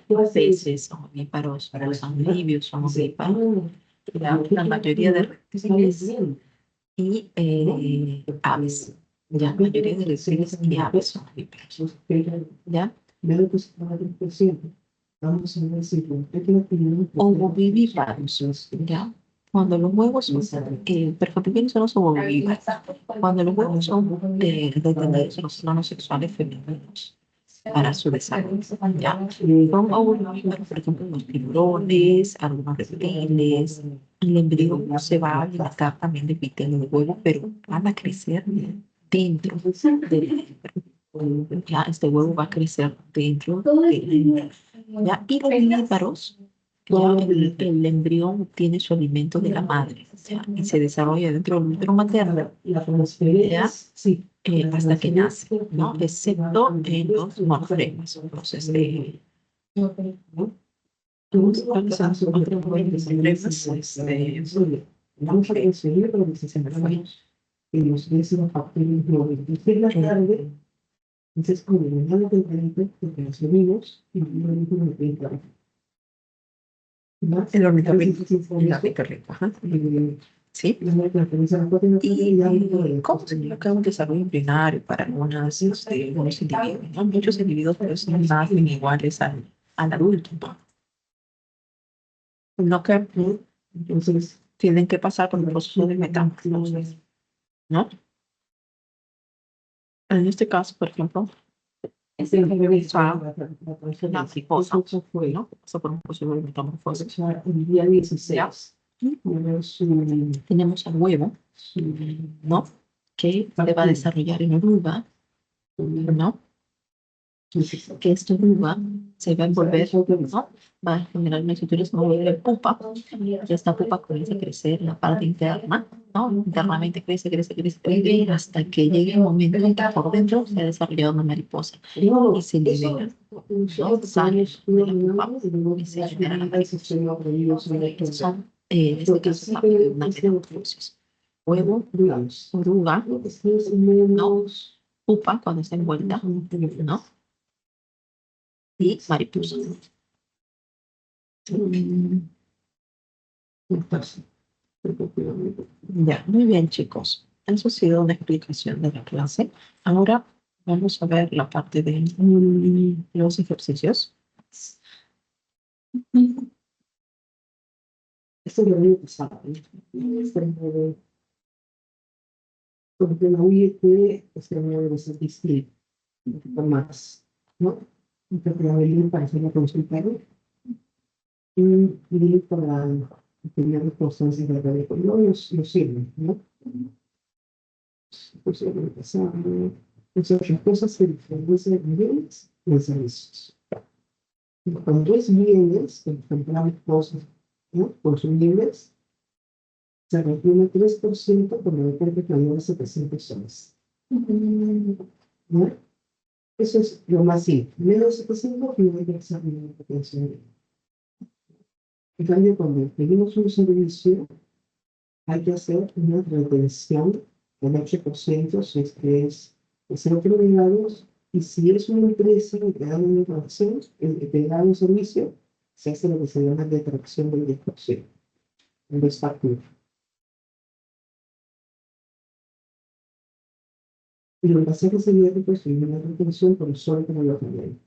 Speaker 1: Los peces son ovíparos, los anfibios son ovíparos, la mayoría de reptiles y aves. Ya, la mayoría de reptiles y aves son ovíparos. ¿Ya? Ovovivíparos, ¿ya? Cuando los huevos son, por ejemplo, ¿quiénes son los ovovivíparos? Cuando los huevos son detenidos en los órganos sexuales femeninos para su desarrollo, ¿ya? Son ovovivíparos, por ejemplo, los tiburones, algunos reptiles. El embrión se va a alimentar también del epitelio del huevo, pero van a crecer dentro del hembra. Ya, este huevo va a crecer dentro de la hembra. ¿ya? Y los vivíparos, ya el embrión obtiene su alimento de la madre, ¿ya? Y se desarrolla dentro del útero materno,
Speaker 2: La transferencia,
Speaker 1: ¿ya?
Speaker 2: sí.
Speaker 1: Hasta que nace, ¿no? Excepto en los morfemas, los ¿no? ¿Cuáles son los otros morfemas?
Speaker 2: Vamos a conseguir lo que se me fue. Y los décimos factores biológicos. Es la tarde, entonces, como el mañana tempranito, porque los amigos, y no hay ningún evento.
Speaker 1: El ornitorrinco. La ornitorrinco, ajá. Sí. ¿Y cómo se coloca un desarrollo embrionario para algunos individuos, ¿no? Muchos individuos pues no nacen iguales al adulto, ¿no? No que entonces tienen que pasar por un proceso de metamorfosis, ¿no? En este caso, por ejemplo, la mariposa, ¿no? Pasa por un proceso de metamorfosis.
Speaker 2: El día 16.
Speaker 1: Tenemos al huevo, ¿no? Que se va a desarrollar en oruga, ¿no? Que esta oruga se va a envolver, ¿no? Va a generar una estructura, se va a volver en pupa, y esta pupa comienza a crecer en la parte interna, ¿no? Internamente crece, hasta que llegue un momento en que por dentro se ha desarrollado una mariposa y se libera, ¿no? Sale de la pupa y se genera la mariposa. Estos son, en este caso, parte de una metamorfosis. Huevo, oruga, ¿no? Pupa cuando está envuelta, ¿no? Y mariposa. Ya, muy bien, chicos. Eso ha sido una explicación de la clase. Ahora vamos a ver la parte de los ejercicios.
Speaker 2: Esto lo había pasado. Porque la UIT debe ser distinta, un poquito más, ¿no? Entonces, la venir para hacer la consulta y ir para tener constancia de la radio. No los sirven, ¿no? Pues, entonces, las cosas se diferencian en bienes y en servicios. Cuando es bienes, que compramos cosas, ¿no? Consumibles, se retiene 3% por la oferta que mayor de 700 soles. ¿No? Eso es lo más simple. Menos 700 y no hay que hacer ninguna potencia. En cambio, cuando pedimos un servicio, hay que hacer una retención del 8% si es que es el centro de datos, y si es una empresa que te da una información, que te da un servicio, se hace lo que se llama detracción del 10%. En vez factura. Y lo que hace es que se viene pues una retención por el solo que no lo también.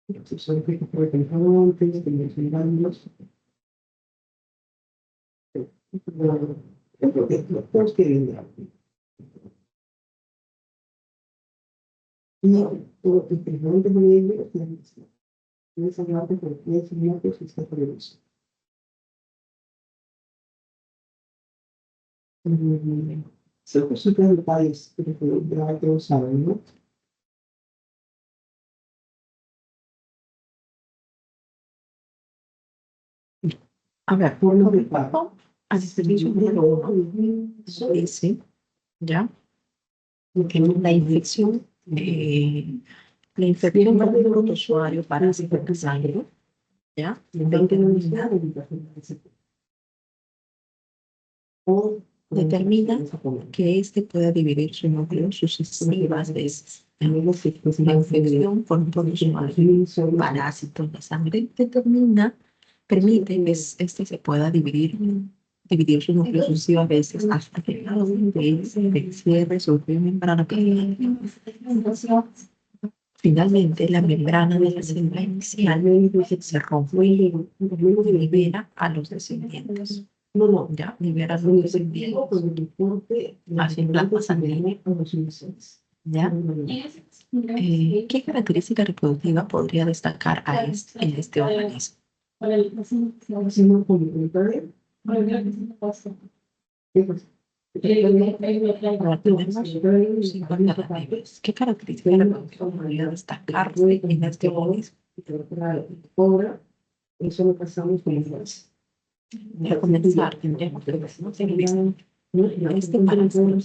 Speaker 2: Entonces, son efectos que retención antes, de mencionarlos. Es lo que todos quieren ver. Y todo el presidente de ellos tiene esa parte por 10 minutos y está previsto. Son cositas de detalles que todos saben, ¿no?
Speaker 1: A ver, por lo que pasó al ejercicio número 1, dice, ¿ya? Que la infección por un protozoario parásito en sangre, ¿ya? Determina que éste pueda dividir su núcleo sucesivas veces. La infección por un protozoario parásito en la sangre permite que este se pueda dividir su núcleo sucesivas veces hasta que cada uno de ellos se cierre su membrana. Finalmente, la membrana de la célula inicial se rompe y libera a los descendientes. Ya, libera a los descendientes. Así plasma sanguíneo. ¿Ya? ¿Qué característica reproductiva podría destacar en este organismo? Ahora tenemos 50 revives. ¿Qué características podría destacarse en este organismo?
Speaker 2: Eso lo pasamos con las
Speaker 1: Para comenzar, tendríamos que decirnos en este parásito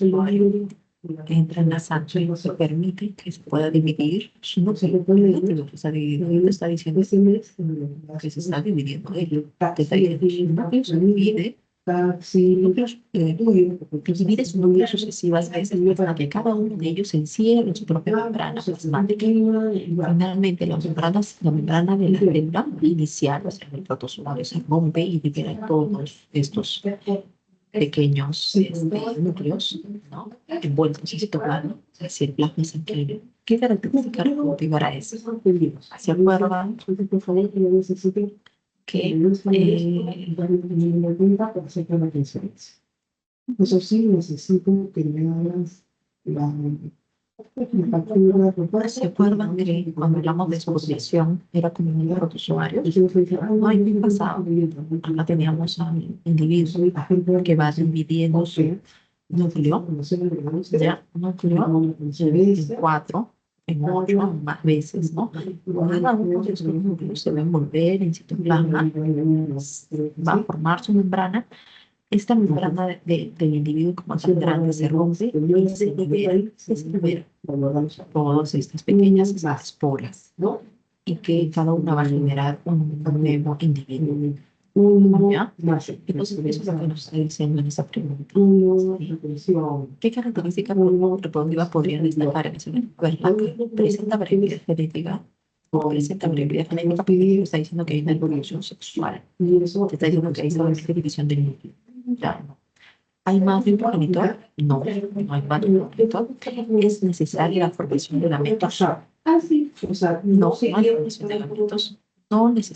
Speaker 1: entra en la sangre y permite que se pueda dividir su núcleo. Lo que está dividiendo está diciendo que se está dividiendo él. Te está diciendo que su núcleo se divide, divide su núcleo sucesivas veces hasta que cada uno de ellos se encierra en su propia membrana plasmática. Finalmente, la membrana de la célula inicial, o sea, el protozoario, se rompe y libera todos estos pequeños núcleos, ¿no? Envueltos en citoplasma, hacia el plasma sanguíneo. ¿Qué característica cultivará eso? ¿Se acuerdan que
Speaker 2: eso sí, necesito que me hagas la
Speaker 1: ¿se acuerdan que cuando hablamos de exposición era como un protozoario? No hay bien pasado. Acá teníamos al individuo que va dividiendo su núcleo, ya, núcleo en 4, en 8, más veces, ¿no? Cada uno de estos núcleos se va a envolver en citoplasma, va a formar su membrana. Esta membrana del individuo como tan grande se rompe y se libera todas estas pequeñas esporas, ¿no? Y que cada una va a generar un nuevo individuo. ¿Ya? Entonces, eso es lo que nos está diciendo en esa pregunta. ¿Sí? ¿Qué características reproductivas podrían destacar en ese momento? Presenta variabilidad genética. Presenta variabilidad genética porque está diciendo que hay una evolución sexual. Te está diciendo que hay solamente división del núcleo. Ya, no. ¿Hay más de un progenitor? No, no hay más de un progenitor. ¿Es necesaria la formación de gamentos? No, no hay formación de gamentos. No es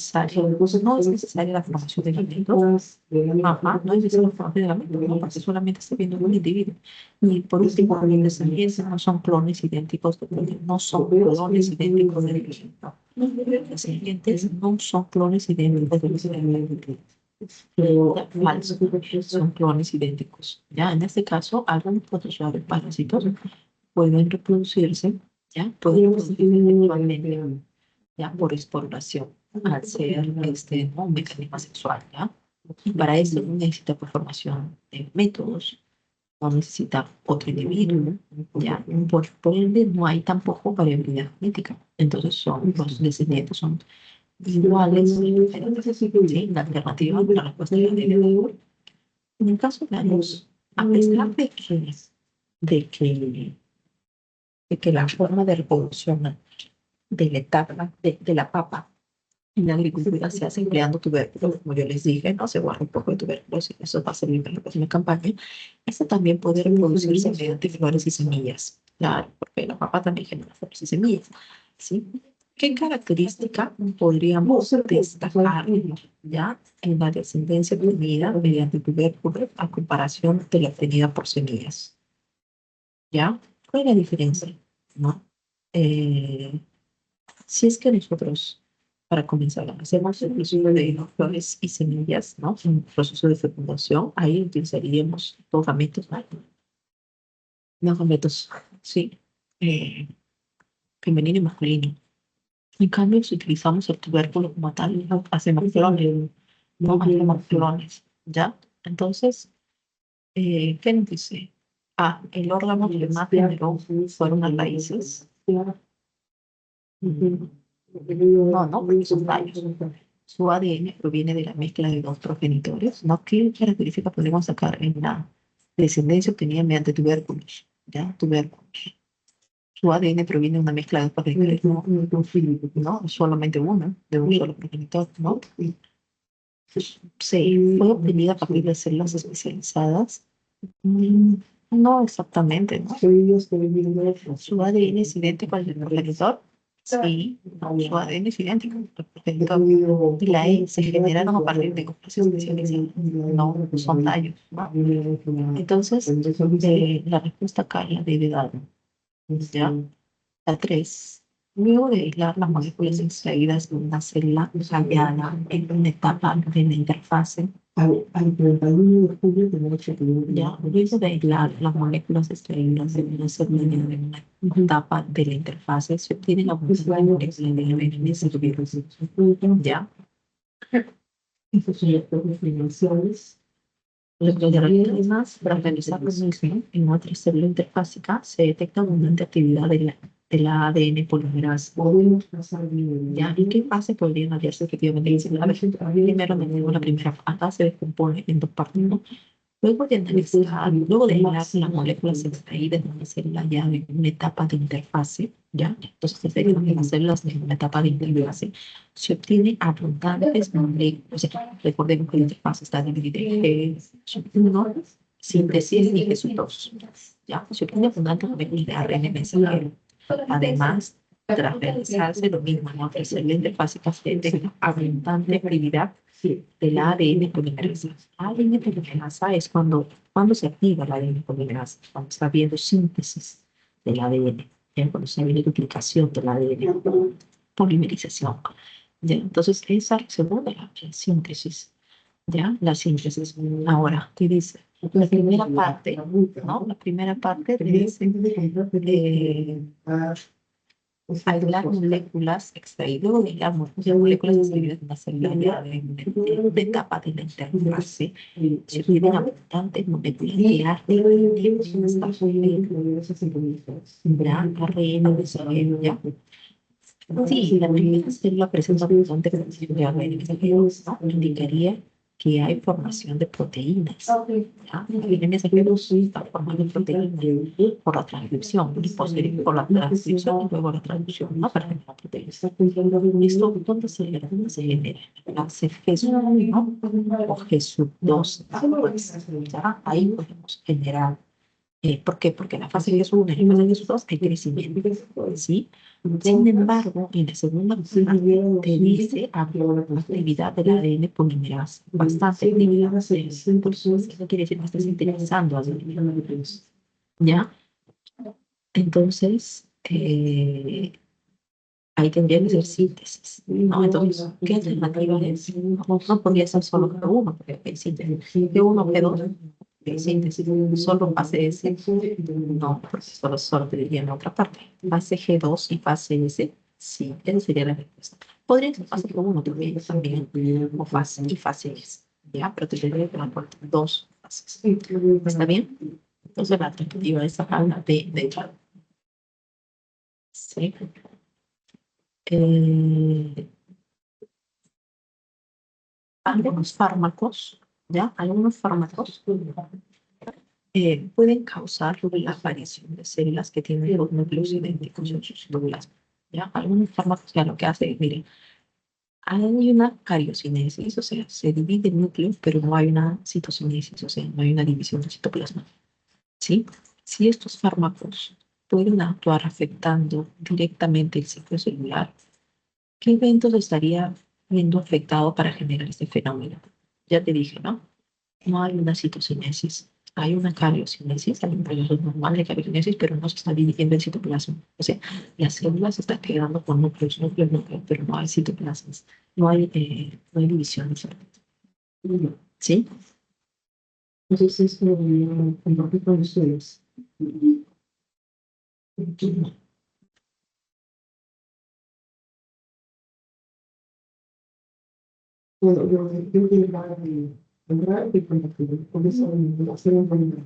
Speaker 1: necesaria la formación de gamentos. Ajá, no es necesaria la formación de gamentos, no, porque solamente está viendo un individuo. Y por último, los descendientes no son clones idénticos no son clones idénticos del progenitor. Los descendientes no son clones idénticos del progenitor. Falso, son clones idénticos. Ya, en este caso, algunos protozoarios parásitos pueden reproducirse, ya, pueden reproducirse sexualmente, ya, por esporulación, al ser ¿no? un mecanismo sexual, ya. Y para eso no necesita por formación de métodos, no necesita otro individuo, ya. Por ende, no hay tampoco variabilidad genética. Entonces, los descendientes son iguales, ¿sí? La alternativa, la respuesta es la de en el caso de ambos, a pesar de que la forma de reproducción de la etapa de la papa en la agricultura se hace empleando tubérculos, como yo les dije, ¿no? Se guarda un poco de tubérculos y eso va a servir para la próxima campaña. Esto también puede reproducirse mediante flores y semillas, claro, porque la papa también genera flores y semillas, ¿sí? ¿Qué característica podríamos destacar ya en la descendencia obtenida mediante tubérculos a comparación de la obtenida por semillas? ¿Ya? ¿Cuál es la diferencia? ¿No? Si es que nosotros, para comenzar, hacemos el proceso de flores y semillas, ¿no? Un proceso de fecundación, ahí utilizaríamos dos gametos, no gametos, sí, femenino y masculino. En cambio, si utilizamos el tubérculo como tal, no hacemos clones, no hacemos clones, ¿ya? Entonces, ¿qué nos dice? Ah, el órgano que más generó fueron las raíces. No, porque son tallos. Su ADN proviene de la mezcla de dos progenitores, ¿no? ¿Qué características podemos sacar en la descendencia obtenida mediante tubérculos? ¿Ya? Tubérculos. Su ADN proviene de una mezcla de dos progenitores, no solamente uno, de un solo progenitor, ¿no? Sí, fue obtenida a partir de células especializadas. No exactamente, ¿no? Su ADN es idéntico al del progenitor. Sí, no, su ADN es idéntico al progenitor. Y la E se generaron a partir de cosas especializadas. No, son tallos, ¿no? Entonces, la respuesta acá es la de edad, ¿ya? La 3. Luego de aislar las moléculas extraídas de una célula hallada en una etapa de la interfase
Speaker 2: al 31 de julio tenemos que tener
Speaker 1: Ya, luego de las moléculas extraídas de una célula en una etapa de la interfase, se obtiene la molécula de ADN servicios. Ya,
Speaker 2: estos proyectos financieros.
Speaker 1: los además, para realizar lo mismo en otra célula interfásica, se detecta abundante actividad de la ADN polimerasa.
Speaker 2: Podemos pasar bien.
Speaker 1: ¿Ya? ¿Y qué fase podrían hallarse efectivamente? Primero, la primera fase se descompone en dos partes, ¿no? Luego de analizar, luego de analizar las moléculas extraídas de una célula ya en una etapa de interfase, ¿ya? Entonces, se detectan que las células en una etapa de interfase se obtienen abundantes moléculas. O sea, recordemos que la interfase está dividida en G1, síntesis y G2. ¿Ya? Se obtienen abundantes moléculas de ARN mensajero. Además, tras realizarse lo mismo en otras células interfásicas, se detecta abundante actividad del ADN polimerasa. ADN polimerasa es cuando se activa el ADN polimerasa, cuando está habiendo síntesis del ADN, ¿ya? Cuando está habiendo duplicación del ADN, polimerización. ¿Ya? Entonces, esa es la segunda, la síntesis. ¿Ya? La síntesis. Ahora, ¿qué dice? La primera parte, ¿no? La primera parte dice aislar moléculas extraídas de las moléculas extraídas de una célula ya de etapa de la interfase. Se obtienen abundantes moléculas de ARN mensajero, ¿ya? Sí, la primera célula presenta abundante formación de ARN mensajero, ¿no? Indicaría que hay formación de proteínas. ¿Ya? El ARN mensajero sí está formando proteínas por la transcripción y posterior por la transcripción y luego la traducción, ¿no? Para generar proteínas. Esto, ¿dónde se genera? Se genera en la fase G1 o G2. ¿Ya? Ahí podemos generar. ¿Por qué? Porque en la fase G1 y en la fase G2 hay crecimiento, ¿sí? Sin embargo, en la segunda fase te dice actividad del ADN polimerasa, bastante actividad. Eso quiere decir que estás sintetizando ADN. ¿Ya? Entonces, ahí tendría que ser síntesis, ¿no? Entonces, ¿qué alternativa es? No podría ser solo G1, porque hay síntesis. G1, G2, hay síntesis. Solo fase S, no, porque solo te diría en otra parte. Fase G2 y fase S, sí, esa sería la respuesta. Podría ser fase G1 también, o fase y fase S, ¿ya? Pero te tendría que dar por dos fases. ¿Está bien? Entonces, la alternativa es la B de hecho. Sí. Algunos fármacos, ¿ya? Algunos fármacos pueden causar la aparición de células que tienen los núcleos idénticos en sus células, ¿ya? Algunos fármacos ya lo que hacen, miren, hay una cariocinesis, o sea, se divide el núcleo, pero no hay una citocinesis, o sea, no hay una división del citoplasma, ¿sí? Si estos fármacos pueden actuar afectando directamente el ciclo celular, ¿qué eventos estaría viendo afectado para generar este fenómeno? Ya te dije, ¿no? No hay una citocinesis, hay una cariocinesis, hay un proceso normal de cariocinesis, pero no se está dividiendo el citoplasma. O sea, las células se están quedando con núcleos, pero no hay citoplasmas, no hay división de células. ¿Sí?
Speaker 2: Entonces, esto lo compartí con ustedes. Bueno, yo quiero hablar y compartir, por eso hacer un problema.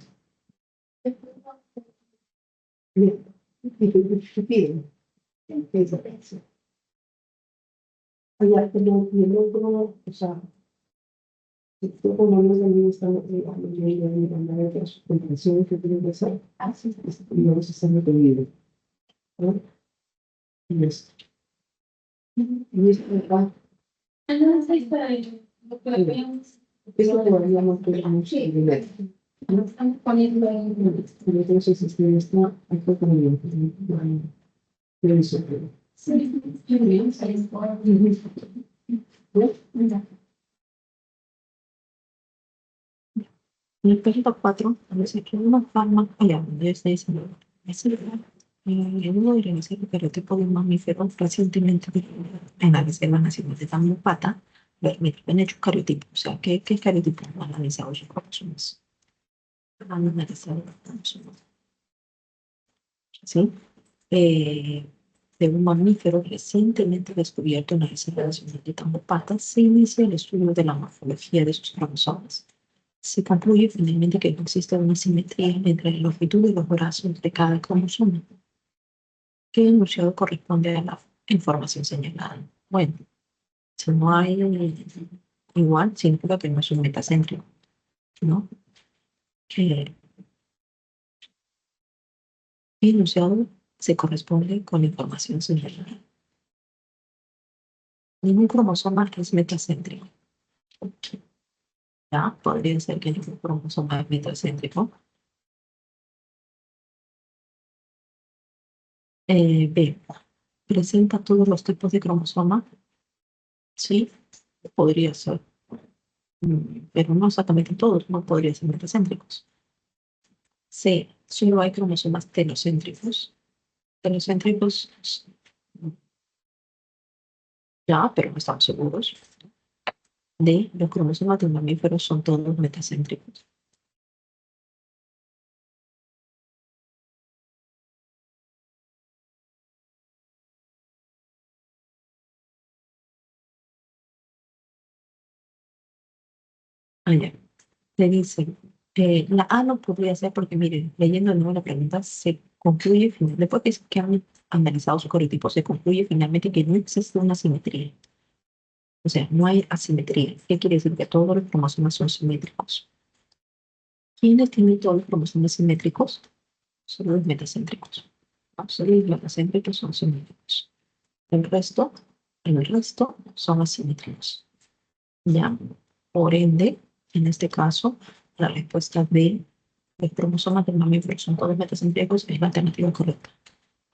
Speaker 2: Bien, y que piden, que es eso. Allá, pero el otro, o sea, como no también estamos hablando de la de las comprensiones que tienen que hacer, y vamos a estar entendiendo. ¿No? Y esto. Y esto acá. Esto todavía no tenemos nivel.
Speaker 3: Estamos poniendo en
Speaker 2: Entonces, está aquí también.
Speaker 3: sí,
Speaker 1: En el periodo 4, dice que una fármaco, ya, ya está diciendo, uno de los cariotipo de un mamífero recientemente en la Reserva Nacional de Tambopata, mira, han hecho cariotipo. O sea, ¿qué cariotipo han analizado sus cromosomas? Han analizado los cromosomas. ¿Sí? De un mamífero recientemente descubierto en la Reserva Nacional de Tamaulipas, se inicia el estudio de la morfología de sus cromosomas. Se concluye finalmente que no existe una simetría entre la longitud de los brazos de cada cromosoma, que enunciado corresponde a la información señalada. Bueno, si no hay igual, significa que no es un metacéntrico, ¿no? Que el enunciado se corresponde con la información señalada. Ningún cromosoma es metacéntrico. ¿Ya? Podría ser que ningún cromosoma es metacéntrico. B. ¿Presenta todos los tipos de cromosoma? Sí, podría ser. Pero no exactamente todos, no podrían ser metacéntricos. C. Solo hay cromosomas telocéntricos. Telocéntricos, ya, pero no estamos seguros. D. Los cromosomas de mamíferos son todos metacéntricos. Ah, ya. Le dice, la A no podría ser porque, miren, leyendo de nuevo la pregunta, se concluye, después que han analizado su coriotipo, se concluye finalmente que no existe una simetría. O sea, no hay asimetría. ¿Qué quiere decir? Que todos los cromosomas son simétricos. ¿Quiénes tienen todos los cromosomas simétricos? Solo los metacéntricos. ¿No? Solo los metacéntricos son simétricos. El resto son asimétricos. Ya, por ende, en este caso, la respuesta de los cromosomas del mamífero son todos metacéntricos es la alternativa correcta.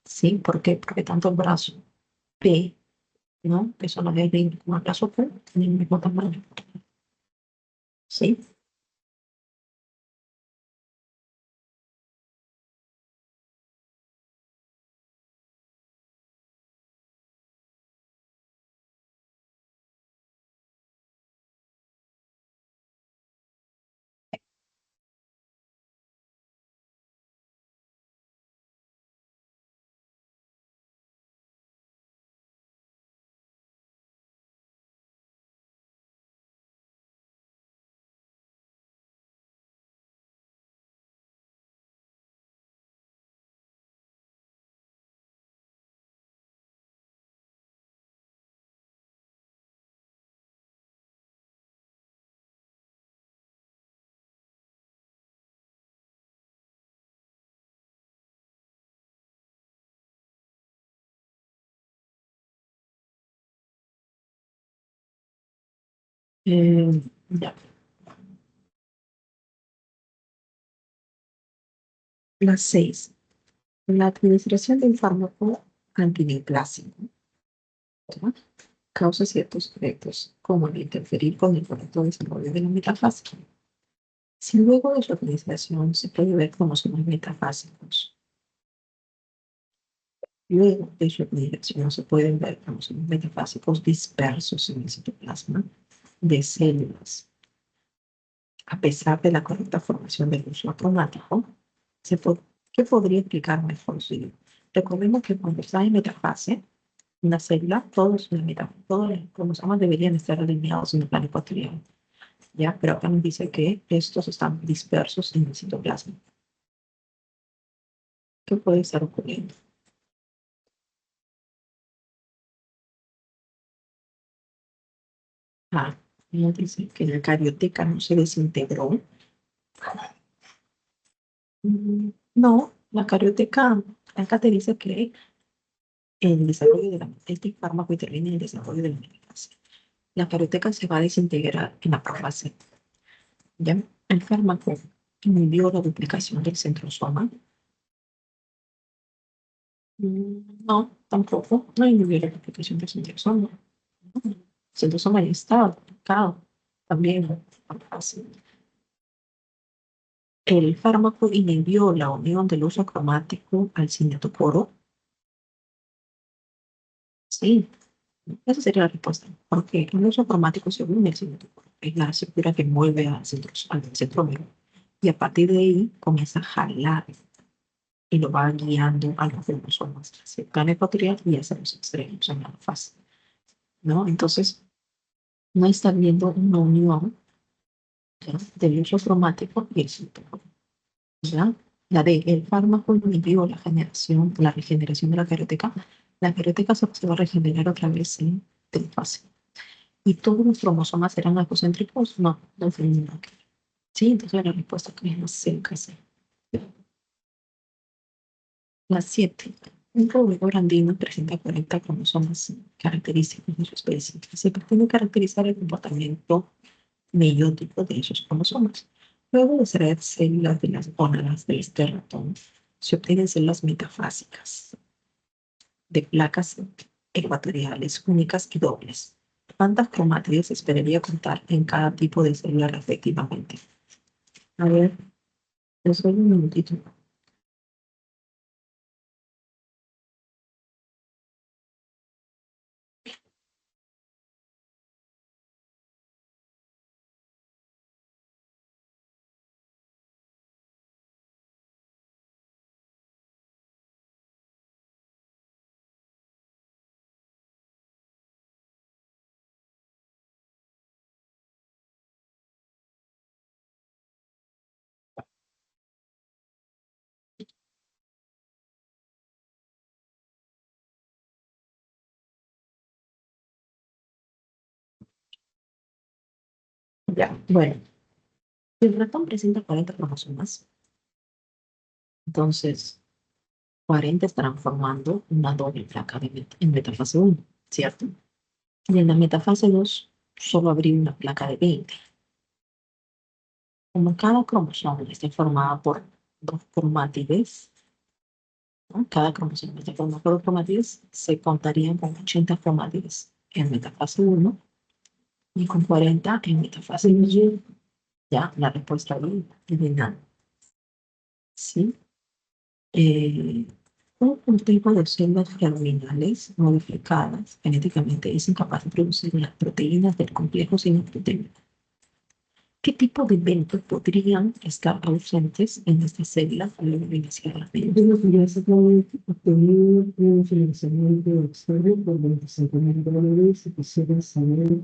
Speaker 1: ¿Sí? ¿Por qué? Porque tanto el brazo P, ¿no? Que son los de como el brazo P, tienen el mismo tamaño. ¿Sí? Ya. Las 6. La administración del fármaco antineoplásico, ¿no? Causa ciertos efectos, como el interferir con el correcto desarrollo de la metafase. Si luego de su administración se puede ver cromosomas metafásicos, luego de su administración se pueden ver cromosomas metafásicos dispersos en el citoplasma de células. A pesar de la correcta formación del uso cromático, ¿qué podría explicar mejor su idea? Recordemos que cuando está en metafase, una célula, todos los cromosomas deberían estar alineados en el plano ecuatorial, ¿ya? Pero acá nos dice que estos están dispersos en el citoplasma. ¿Qué puede estar ocurriendo? Ah, nos dice que la carioteca no se desintegró. No, la carioteca, acá te dice que el desarrollo este fármaco interviene en el desarrollo de la metafase. La carioteca se va a desintegrar en la profase. ¿Ya? El fármaco inhibió la duplicación del centrosoma. No, tampoco. No inhibió la duplicación del centrosoma. El centrosoma ya estaba duplicado. También en la profase. El fármaco inhibió la unión del uso cromático al cinetocoro. Sí, Esa sería la respuesta. Porque el uso cromático según el cinetocoro es la estructura que mueve al centrómero y a partir de ahí comienza a jalar y lo va guiando a los cromosomas hacia el plano ecuatorial y hacia los extremos en la fase, ¿no? Entonces, no está viendo una unión, ¿ya?, del uso cromático y el cinetocoro, ¿ya? La D, el fármaco inhibió la regeneración de la carioteca se va a regenerar otra vez en telfase. ¿Y todos los cromosomas serán alfocéntricos? No, no tienen nada que ver. Sí, entonces la respuesta que es más cerca. Sí. La 7. Un roedor andino presenta 40 cromosomas característicos de su especie. Se pretende caracterizar el comportamiento meiótico de esos cromosomas. Luego de extraer células de las gónadas del esterratón, se obtienen células metafásicas de placas ecuatoriales únicas y dobles. ¿Cuántas cromátides se esperaría contar en cada tipo de célula respectivamente? A ver, les doy un minutito. Ya, bueno, el ratón presenta 40 cromosomas, entonces 40 estarán formando una doble placa en metafase 1, ¿cierto? Y en la metafase 2 solo habría una placa de 20. Como cada cromosoma está formada por dos cromátides, ¿no? Cada cromosoma está formado por dos cromátides, se contarían con 80 cromátides en metafase 1 y con 40 en metafase 2. Ya, la respuesta ahí es nada. ¿Sí? Un tipo de células germinales modificadas genéticamente es incapaz de producir las proteínas del complejo sinoproteínico. ¿Qué tipo de eventos podrían estar ausentes en estas células luego de iniciar la vida?
Speaker 2: Ya se puede obtener un financiamiento externo por $25,000 y quisiera saber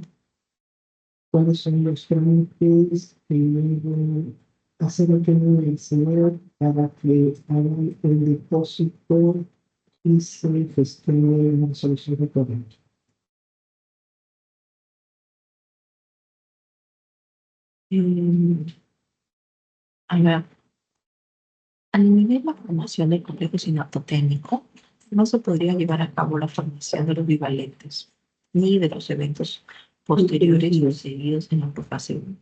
Speaker 2: cuáles son los trámites que deben hacer el señor para que haga el depósito y se gestione una solución recurrente.
Speaker 1: A ver, al inhibir la formación del complejo sinaptotécnico, no se podría llevar a cabo la formación de los bivalentes, ni de los eventos posteriores o seguidos en la fase 1.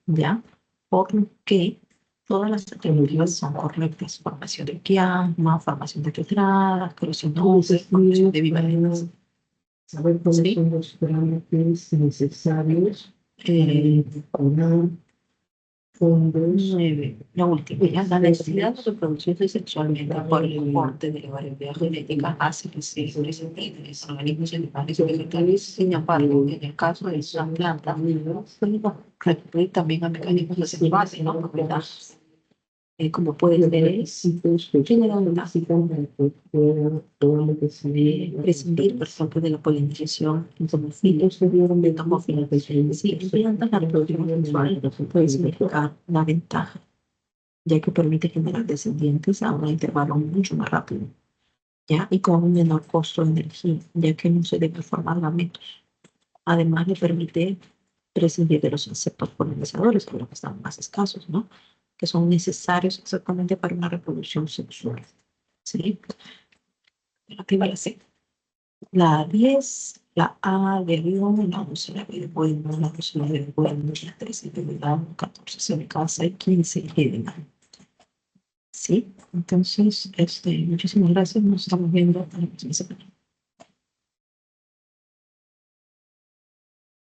Speaker 1: ¿Ya? Porque todas las alternativas son correctas. Formación de quiasma, formación de tetradas, corrosión de nubes, formación de bivalentes.
Speaker 2: Saber cuáles son los trámites necesarios para fondos.
Speaker 1: 9. La última, ya. La necesidad de reproducirse sexualmente por el aporte de la variabilidad genética hace que se presenten organismos animales y vegetales. Sin embargo, en el caso de las plantas, podemos recurrir también a mecanismos sexuales, ¿no? Porque como pueden ver, tiene la ventaja prescindir, por ejemplo, de la polinización entomofílica. Si implantan la reproducción sexual, puede significar una ventaja, ya que permite generar descendientes a un intervalo mucho más rápido, ¿ya? Y con un menor costo de energía, ya que no se debe formar gametos. Además, le permite prescindir de los insectos polinizadores, que los que están más escasos, ¿no? Que son necesarios exactamente para una reproducción sexual. ¿Sí? Relativa a la C. La 10, la A de avión, la 11 la B de bueno, la 12 la B de bueno, la 13 de verano, 14 C de casa y 15 G de nada. ¿Sí? Entonces, muchísimas gracias. Nos estamos viendo en la próxima semana.